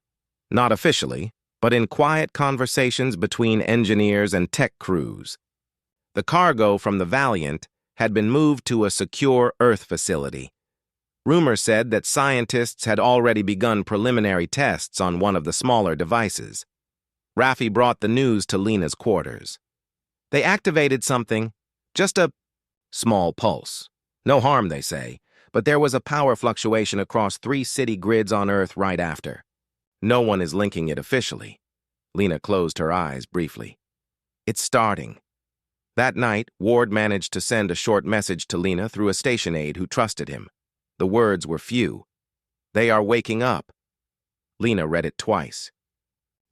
S1: Not officially, but in quiet conversations between engineers and tech crews. The cargo from the Valiant had been moved to a secure Earth facility. Rumor said that scientists had already begun preliminary tests on one of the smaller devices. Rafi brought the news to Lena's quarters. "They activated something, just a small pulse. No harm, they say, but there was a power fluctuation across 3 city grids on Earth right after. No one is linking it officially." Lena closed her eyes briefly. "It's starting." That night, Ward managed to send a short message to Lena through a station aide who trusted him. The words were few. "They are waking up." Lena read it twice.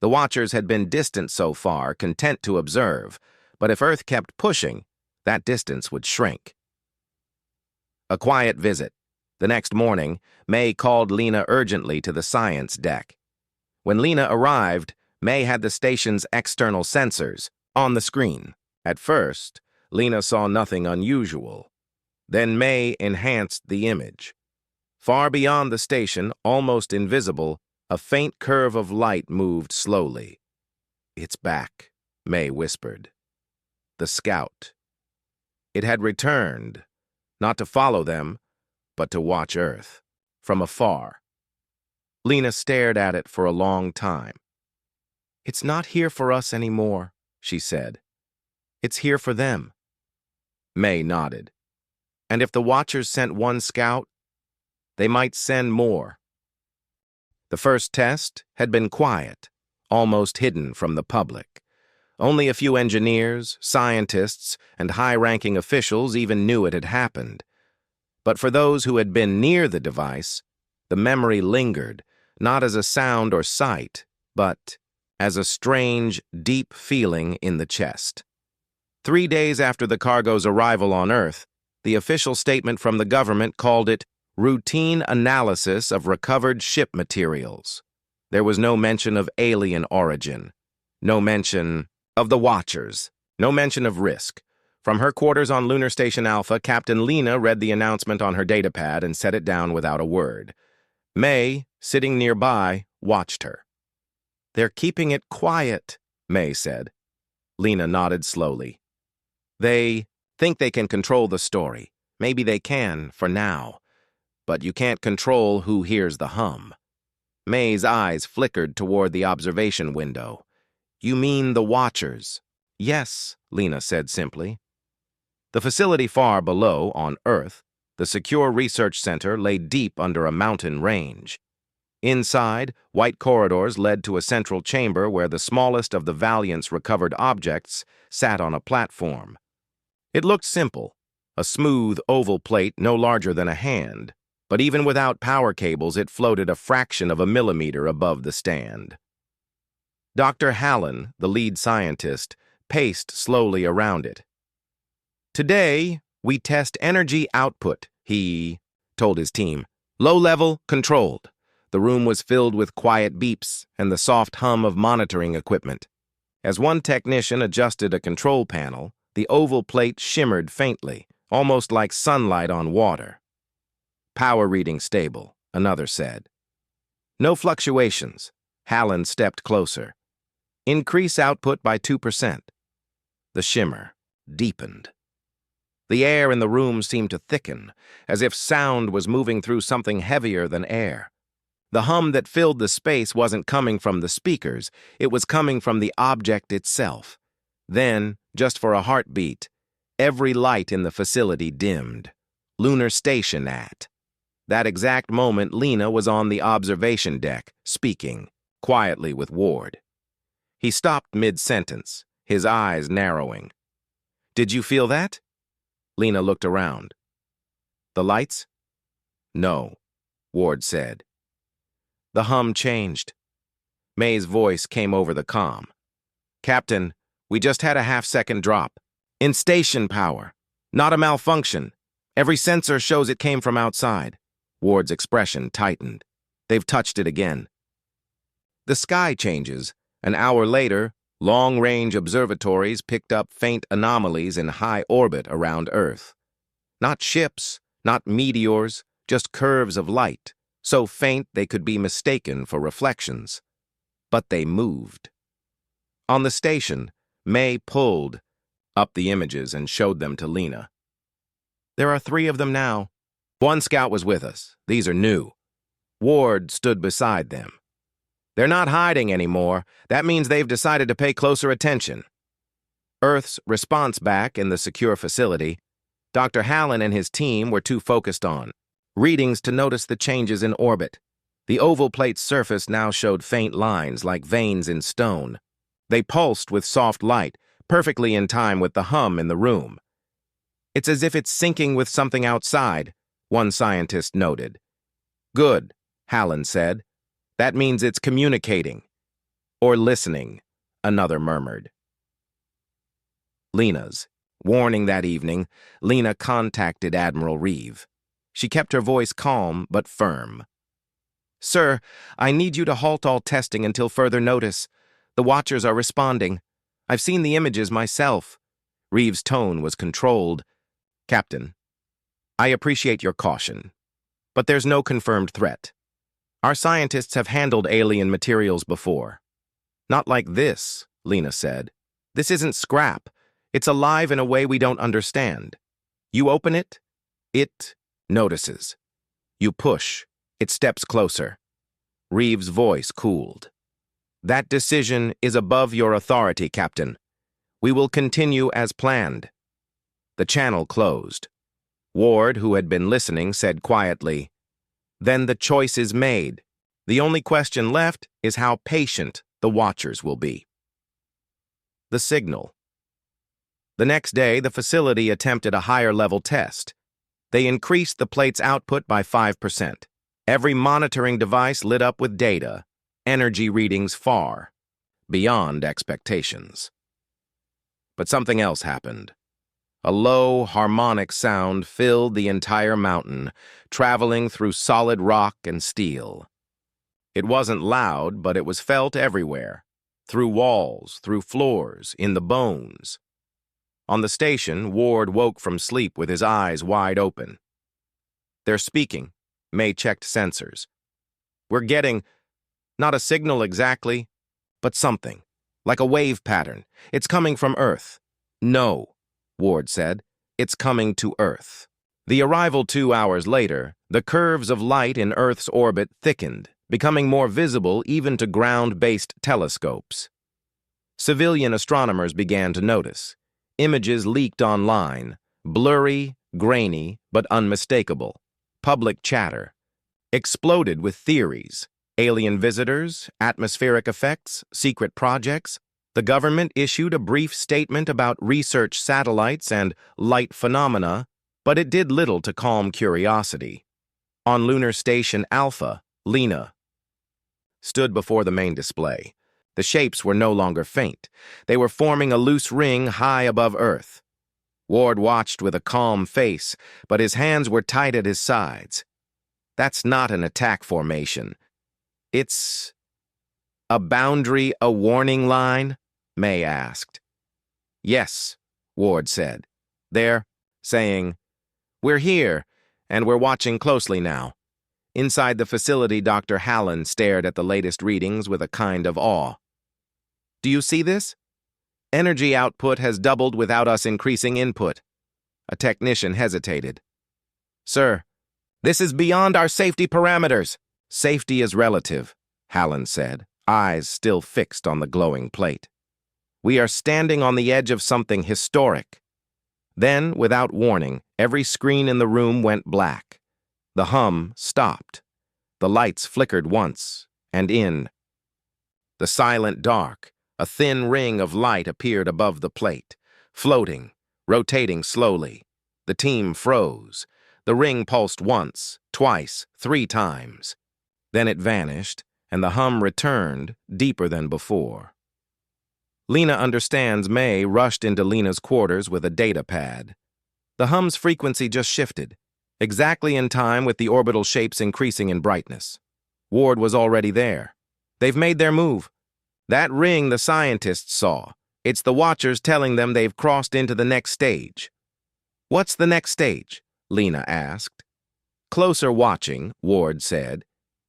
S1: The Watchers had been distant so far, content to observe, but if Earth kept pushing, that distance would shrink. A quiet visit. The next morning, May called Lena urgently to the science deck. When Lena arrived, May had the station's external sensors on the screen. At first, Lena saw nothing unusual. Then May enhanced the image. Far beyond the station, almost invisible, a faint curve of light moved slowly. "It's back," May whispered. The scout. It had returned, not to follow them, but to watch Earth, from afar. Lena stared at it for a long time. "It's not here for us anymore," she said. "It's here for them." May nodded. "And if the Watchers sent one scout, they might send more." The first test had been quiet, almost hidden from the public. Only a few engineers, scientists, and high-ranking officials even knew it had happened. But for those who had been near the device, the memory lingered, not as a sound or sight, but as a strange, deep feeling in the chest. 3 days after the cargo's arrival on Earth, the official statement from the government called it routine analysis of recovered ship materials. There was no mention of alien origin, no mention of the Watchers, no mention of risk. From her quarters on Lunar Station Alpha, Captain Lena read the announcement on her datapad and set it down without a word. May, sitting nearby, watched her. "They're keeping it quiet," May said. Lena nodded slowly. "They think they can control the story. Maybe they can, for now. But you can't control who hears the hum." May's eyes flickered toward the observation window. "You mean the Watchers?" "Yes," Lena said simply. The facility far below, on Earth, the secure research center, lay deep under a mountain range. Inside, white corridors led to a central chamber where the smallest of the Valiant's recovered objects sat on a platform. It looked simple, a smooth oval plate no larger than a hand, but even without power cables it floated a fraction of a millimeter above the stand. Dr. Hallen, the lead scientist, paced slowly around it. "Today, we test energy output," he told his team. "Low level, controlled." The room was filled with quiet beeps and the soft hum of monitoring equipment. As one technician adjusted a control panel, the oval plate shimmered faintly, almost like sunlight on water. "Power reading stable," another said. "No fluctuations." Hallen stepped closer. "Increase output by 2%. The shimmer deepened. The air in the room seemed to thicken, as if sound was moving through something heavier than air. The hum that filled the space wasn't coming from the speakers, it was coming from the object itself. Then, just for a heartbeat, every light in the facility dimmed. Lunar Station at. That exact moment, Lena was on the observation deck, speaking, quietly with Ward. He stopped mid-sentence, his eyes narrowing. "Did you feel that?" Lena looked around. "The lights?" "No," Ward said. The hum changed. May's voice came over the comm. "Captain, we just had a half-second drop. In station power. Not a malfunction. Every sensor shows it came from outside." Ward's expression tightened. "They've touched it again." The sky changes. An hour later, long-range observatories picked up faint anomalies in high orbit around Earth. Not ships, not meteors, just curves of light, so faint they could be mistaken for reflections. But they moved. On the station, May pulled up the images and showed them to Lena. "There are 3 of them now. One scout was with us. These are new." Ward stood beside them. "They're not hiding anymore. That means they've decided to pay closer attention." Earth's response back in the secure facility, Dr. Hallen and his team were too focused on readings to notice the changes in orbit. The oval plate's surface now showed faint lines like veins in stone. They pulsed with soft light, perfectly in time with the hum in the room. "It's as if it's syncing with something outside," one scientist noted. "Good," Hallen said. That means it's communicating. Or listening, another murmured. Lena's. Warning that evening, Lena contacted Admiral Reeve. She kept her voice calm but firm. "Sir, I need you to halt all testing until further notice. The Watchers are responding. I've seen the images myself." Reeve's tone was controlled. "Captain, I appreciate your caution, but there's no confirmed threat. Our scientists have handled alien materials before." "Not like this," Lena said. "This isn't scrap. It's alive in a way we don't understand. You open it, it notices. You push, it steps closer." Reeve's voice cooled. "That decision is above your authority, Captain. We will continue as planned." The channel closed. Ward, who had been listening, said quietly, "Then the choice is made. The only question left is how patient the Watchers will be." The signal. The next day, the facility attempted a higher-level test. They increased the plate's output by 5%. Every monitoring device lit up with data, energy readings far beyond expectations. But something else happened. A low, harmonic sound filled the entire mountain, traveling through solid rock and steel. It wasn't loud, but it was felt everywhere, through walls, through floors, in the bones. On the station, Ward woke from sleep with his eyes wide open. "They're speaking," May checked sensors. "We're getting, not a signal exactly, but something, like a wave pattern. It's coming from Earth." "No," Ward said. "It's coming to Earth." The arrival 2 hours later, the curves of light in Earth's orbit thickened, becoming more visible even to ground-based telescopes. Civilian astronomers began to notice. Images leaked online, blurry, grainy, but unmistakable. Public chatter exploded with theories. Alien visitors, atmospheric effects, secret projects. The government issued a brief statement about research satellites and light phenomena, but it did little to calm curiosity. On Lunar Station Alpha, Lena stood before the main display. The shapes were no longer faint. They were forming a loose ring high above Earth. Ward watched with a calm face, but his hands were tight at his sides. "That's not an attack formation. It's a boundary, a warning line?" May asked. "Yes," Ward said. "They're saying, 'We're here, and we're watching closely now.'" Inside the facility, Dr. Hallen stared at the latest readings with a kind of awe. "Do you see this? Energy output has doubled without us increasing input." A technician hesitated. "Sir, this is beyond our safety parameters." "Safety is relative," Hallen said, eyes still fixed on the glowing plate. "We are standing on the edge of something historic." Then, without warning, every screen in the room went black. The hum stopped. The lights flickered once, and in the silent dark, a thin ring of light appeared above the plate, floating, rotating slowly. The team froze. The ring pulsed once, twice, 3 times. Then it vanished, and the hum returned, deeper than before. Lena understands May rushed into Lena's quarters with a data pad. The hum's frequency just shifted, exactly in time with the orbital shapes increasing in brightness. Ward was already there. "They've made their move. That ring the scientists saw. It's the Watchers telling them they've crossed into the next stage." "What's the next stage?" Lena asked. "Closer watching," Ward said,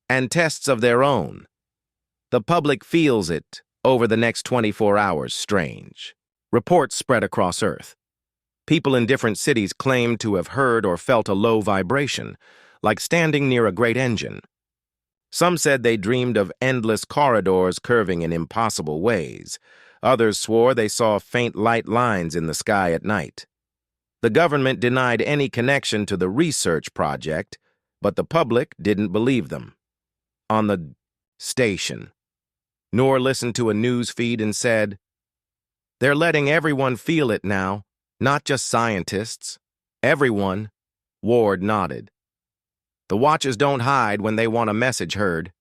S1: "and tests of their own. The public feels it over the next 24 hours strange." Reports spread across Earth. People in different cities claimed to have heard or felt a low vibration, like standing near a great engine. Some said they dreamed of endless corridors curving in impossible ways. Others swore they saw faint light lines in the sky at night. The government denied any connection to the research project, but the public didn't believe them. On the station, Noor listened to a news feed and said, "They're letting everyone feel it now, not just scientists. Everyone." Ward nodded. "The Watchers don't hide when they want a message heard."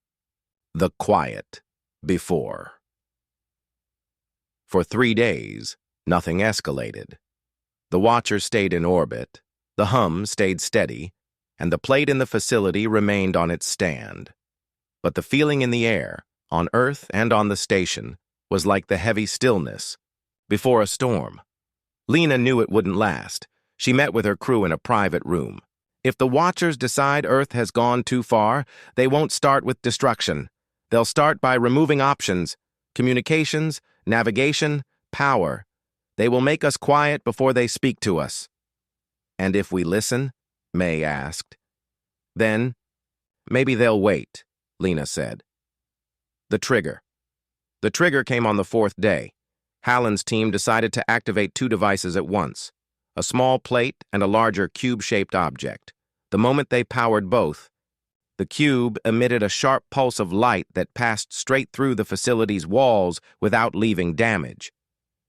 S1: The quiet before. For 3 days, nothing escalated. The Watchers stayed in orbit, the hum stayed steady, and the plate in the facility remained on its stand. But the feeling in the air, on Earth and on the station, was like the heavy stillness before a storm. Lena knew it wouldn't last. She met with her crew in a private room. If the Watchers decide Earth has gone too far, they won't start with destruction. They'll start by removing options, communications, navigation, power. They will make us quiet before they speak to us. And if we listen? May asked. Then, maybe they'll wait, Lena said. The trigger. The trigger came on the 4th day. Hallen's team decided to activate 2 devices at once, a small plate and a larger cube-shaped object. The moment they powered both, the cube emitted a sharp pulse of light that passed straight through the facility's walls without leaving damage.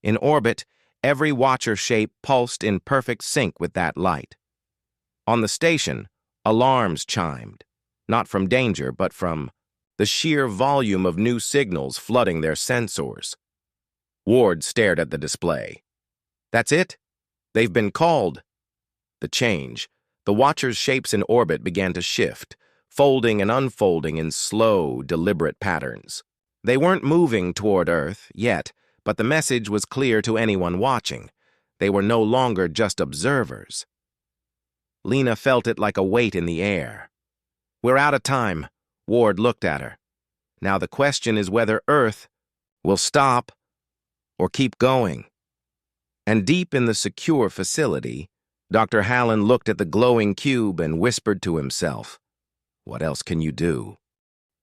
S1: In orbit, every Watcher shape pulsed in perfect sync with that light. On the station, alarms chimed, not from danger, but from the sheer volume of new signals flooding their sensors. Ward stared at the display. That's it? They've been called. The change. The Watchers' shapes in orbit began to shift, folding and unfolding in slow, deliberate patterns. They weren't moving toward Earth yet, but the message was clear to anyone watching. They were no longer just observers. Lena felt it like a weight in the air. We're out of time, Ward looked at her. Now the question is whether Earth will stop or keep going. And deep in the secure facility, Dr. Hallen looked at the glowing cube and whispered to himself, what else can you do?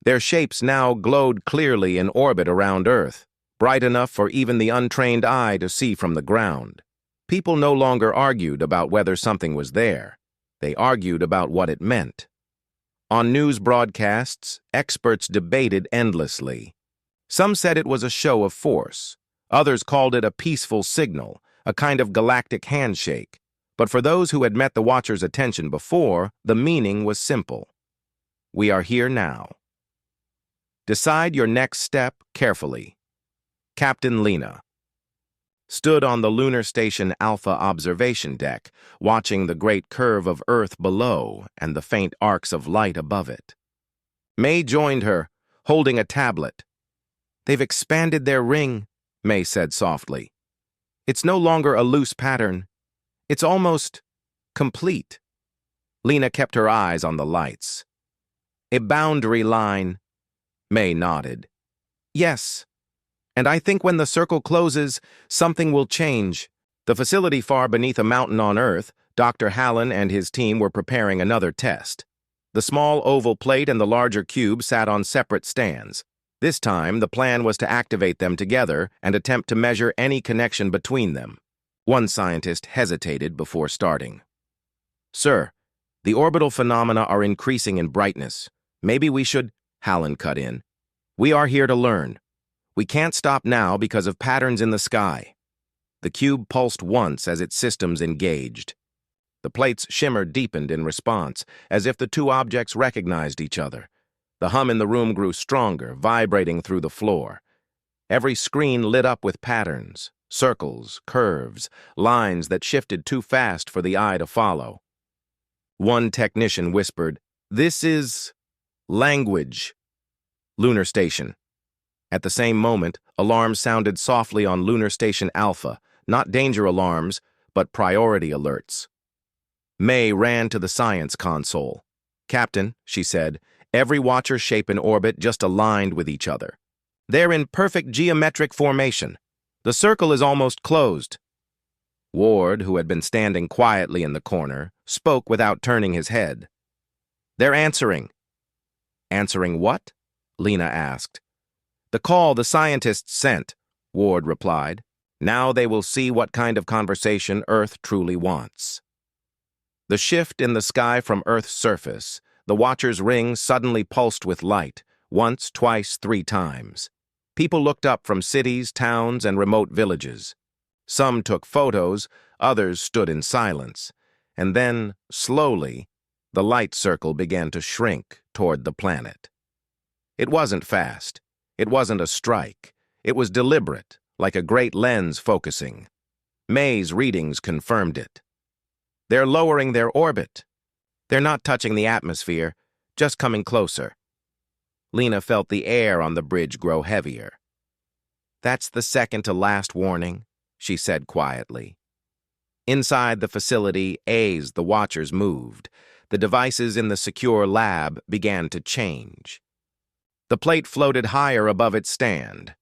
S1: Their shapes now glowed clearly in orbit around Earth, bright enough for even the untrained eye to see from the ground. People no longer argued about whether something was there. They argued about what it meant. On news broadcasts, experts debated endlessly. Some said it was a show of force. Others called it a peaceful signal, a kind of galactic handshake. But for those who had met the Watchers' attention before, the meaning was simple. We are here now. Decide your next step carefully. Captain Lena stood on the Lunar Station Alpha observation deck, watching the great curve of Earth below and the faint arcs of light above it. May joined her, holding a tablet. They've expanded their ring, May said softly. It's no longer a loose pattern. It's almost complete. Lena kept her eyes on the lights. A boundary line. May nodded. Yes. And I think when the circle closes, something will change. The facility far beneath a mountain on Earth, Dr. Hallen and his team were preparing another test. The small oval plate and the larger cube sat on separate stands. This time, the plan was to activate them together and attempt to measure any connection between them. One scientist hesitated before starting. Sir, the orbital phenomena are increasing in brightness. Maybe we should, Hallen cut in. We are here to learn. We can't stop now because of patterns in the sky. The cube pulsed once as its systems engaged. The plate's shimmer deepened in response, as if the 2 objects recognized each other. The hum in the room grew stronger, vibrating through the floor. Every screen lit up with patterns, circles, curves, lines that shifted too fast for the eye to follow. One technician whispered, "This is language." Lunar Station. At the same moment, alarms sounded softly on Lunar Station Alpha, not danger alarms, but priority alerts. May ran to the science console. Captain, she said, every Watcher shape in orbit just aligned with each other. They're in perfect geometric formation. The circle is almost closed. Ward, who had been standing quietly in the corner, spoke without turning his head. They're answering. Answering what? Lena asked. The call the scientists sent, Ward replied. Now they will see what kind of conversation Earth truly wants. The shift in the sky from Earth's surface, the Watcher's ring suddenly pulsed with light, once, twice, 3 times. People looked up from cities, towns, and remote villages. Some took photos, others stood in silence. And then, slowly, the light circle began to shrink toward the planet. It wasn't fast. It wasn't a strike. It was deliberate, like a great lens focusing. May's readings confirmed it. They're lowering their orbit. They're not touching the atmosphere, just coming closer. Lena felt the air on the bridge grow heavier. That's the second to last warning, she said quietly. Inside the facility, the watchers moved. The devices in the secure lab began to change. The plate floated higher above its stand.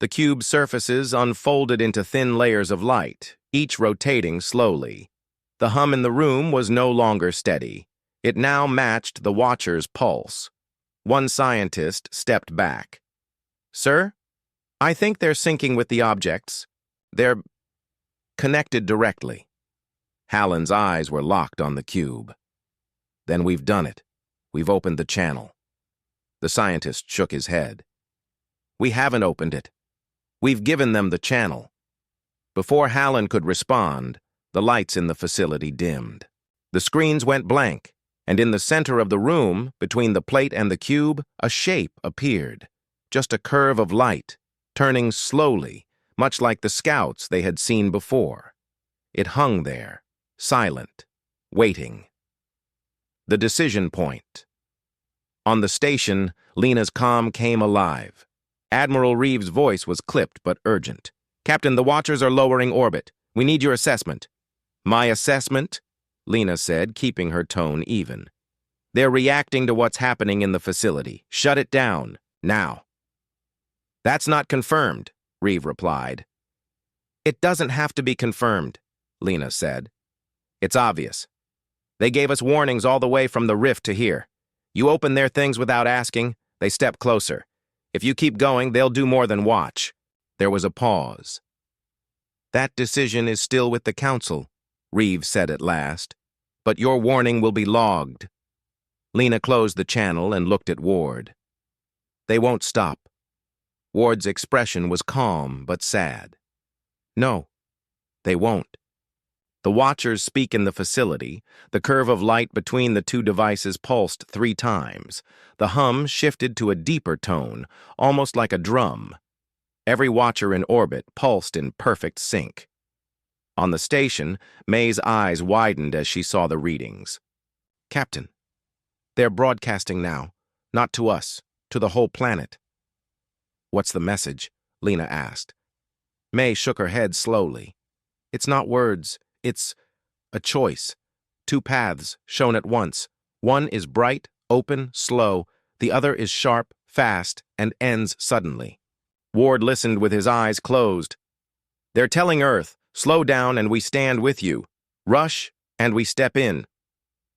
S1: The cube's surfaces unfolded into thin layers of light, each rotating slowly. The hum in the room was no longer steady. It now matched the watcher's pulse. One scientist stepped back. "Sir, I think they're syncing with the objects. They're connected directly." Hallen's eyes were locked on the cube. "Then we've done it. We've opened the channel." The scientist shook his head. "We haven't opened it. We've given them the channel." Before Hallen could respond, the lights in the facility dimmed. The screens went blank, and in the center of the room, between the plate and the cube, a shape appeared. Just a curve of light, turning slowly, much like the scouts they had seen before. It hung there, silent, waiting. The decision point. On the station, Lena's comm came alive. Admiral Reeves' voice was clipped but urgent. "Captain, the Watchers are lowering orbit. We need your assessment." "My assessment?" Lena said, keeping her tone even. "They're reacting to what's happening in the facility. Shut it down, now." "That's not confirmed," Reeve replied. "It doesn't have to be confirmed," Lena said. "It's obvious. They gave us warnings all the way from the rift to here. You open their things without asking, they step closer. If you keep going, they'll do more than watch." There was a pause. "That decision is still with the Council," Reeve said at last. "But your warning will be logged." Lena closed the channel and looked at Ward. "They won't stop." Ward's expression was calm but sad. "No, they won't." The Watchers speak in the facility. The curve of light between the two devices pulsed 3 times. The hum shifted to a deeper tone, almost like a drum. Every Watcher in orbit pulsed in perfect sync. On the station, May's eyes widened as she saw the readings. "Captain, they're broadcasting now. Not to us, to the whole planet." "What's the message?" Lena asked. May shook her head slowly. "It's not words. It's a choice. 2 paths shown at once. One is bright, open, slow. The other is sharp, fast, and ends suddenly." Ward listened with his eyes closed. "They're telling Earth, slow down and we stand with you. Rush and we step in."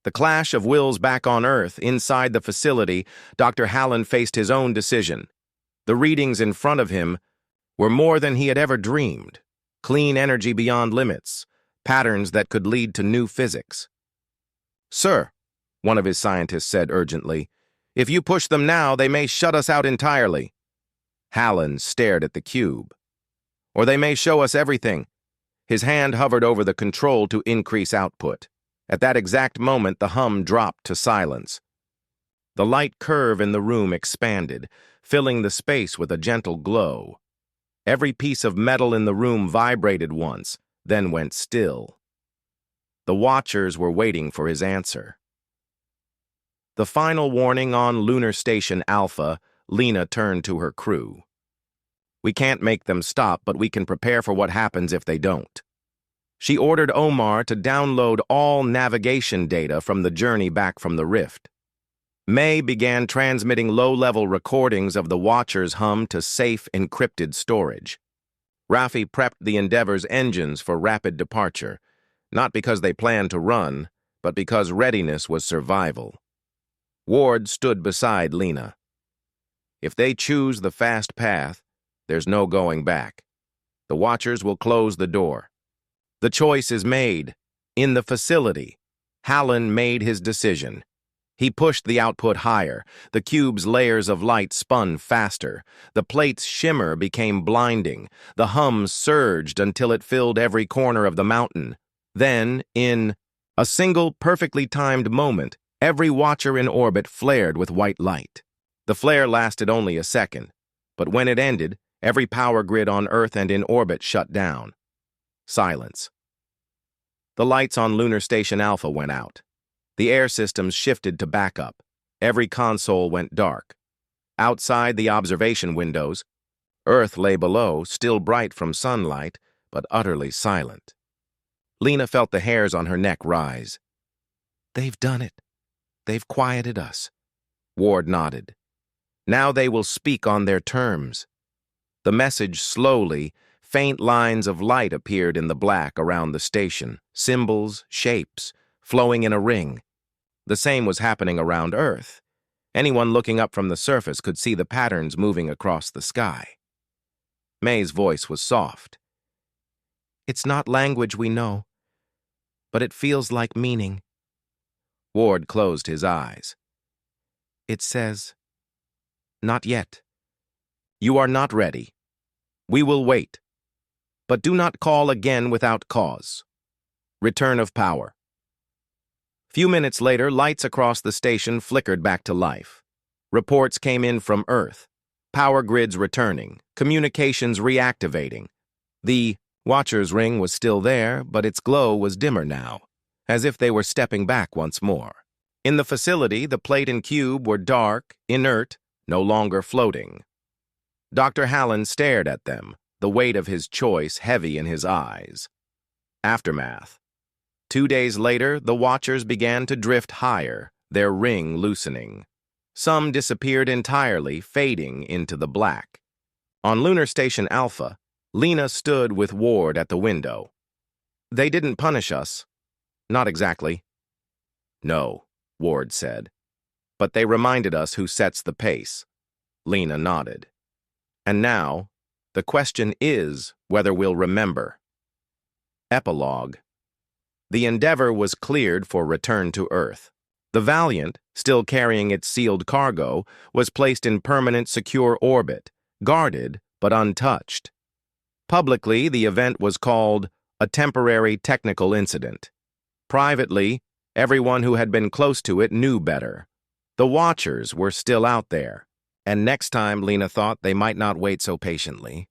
S1: The clash of wills back on Earth, inside the facility, Dr. Hallen faced his own decision. The readings in front of him were more than he had ever dreamed. Clean energy beyond limits. Patterns that could lead to new physics. "Sir," one of his scientists said urgently, "if you push them now, they may shut us out entirely." Hallen stared at the cube. "Or they may show us everything." His hand hovered over the control to increase output. At that exact moment, the hum dropped to silence. The light curve in the room expanded, filling the space with a gentle glow. Every piece of metal in the room vibrated once, then went still. The Watchers were waiting for his answer. The final warning on Lunar Station Alpha, Lena turned to her crew. "We can't make them stop, but we can prepare for what happens if they don't." She ordered Omar to download all navigation data from the journey back from the rift. May began transmitting low-level recordings of the Watchers' hum to safe, encrypted storage. Raffi prepped the Endeavor's engines for rapid departure, not because they planned to run, but because readiness was survival. Ward stood beside Lena. "If they choose the fast path, there's no going back. The Watchers will close the door. The choice is made. In the facility, Hallen made his decision. He pushed the output higher. The cube's layers of light spun faster. The plate's shimmer became blinding. The hum surged until it filled every corner of the mountain. Then, in a single perfectly timed moment, every Watcher in orbit flared with white light. The flare lasted only a second, but when it ended, every power grid on Earth and in orbit shut down. Silence. The lights on Lunar Station Alpha went out. The air systems shifted to backup. Every console went dark. Outside the observation windows, Earth lay below, still bright from sunlight, but utterly silent. Lena felt the hairs on her neck rise. "They've done it. They've quieted us." Ward nodded. "Now they will speak on their terms." The message slowly, faint lines of light appeared in the black around the station, symbols, shapes, flowing in a ring. The same was happening around Earth. Anyone looking up from the surface could see the patterns moving across the sky. May's voice was soft. "It's not language we know, but it feels like meaning." Ward closed his eyes. "It says, 'Not yet. You are not ready. We will wait. But do not call again without cause. Return of power.'" Few minutes later, lights across the station flickered back to life. Reports came in from Earth. Power grids returning, communications reactivating. The Watcher's ring was still there, but its glow was dimmer now, as if they were stepping back once more. In the facility, the plate and cube were dark, inert, no longer floating. Dr. Hallen stared at them, the weight of his choice heavy in his eyes. Aftermath. 2 days later, the Watchers began to drift higher, their ring loosening. Some disappeared entirely, fading into the black. On Lunar Station Alpha, Lena stood with Ward at the window. "They didn't punish us." "Not exactly." "No," Ward said. "But they reminded us who sets the pace." Lena nodded. "And now, the question is whether we'll remember." Epilogue. The Endeavour was cleared for return to Earth. The Valiant, still carrying its sealed cargo, was placed in permanent secure orbit, guarded but untouched. Publicly, the event was called a temporary technical incident. Privately, everyone who had been close to it knew better. The Watchers were still out there, and next time Lena thought they might not wait so patiently.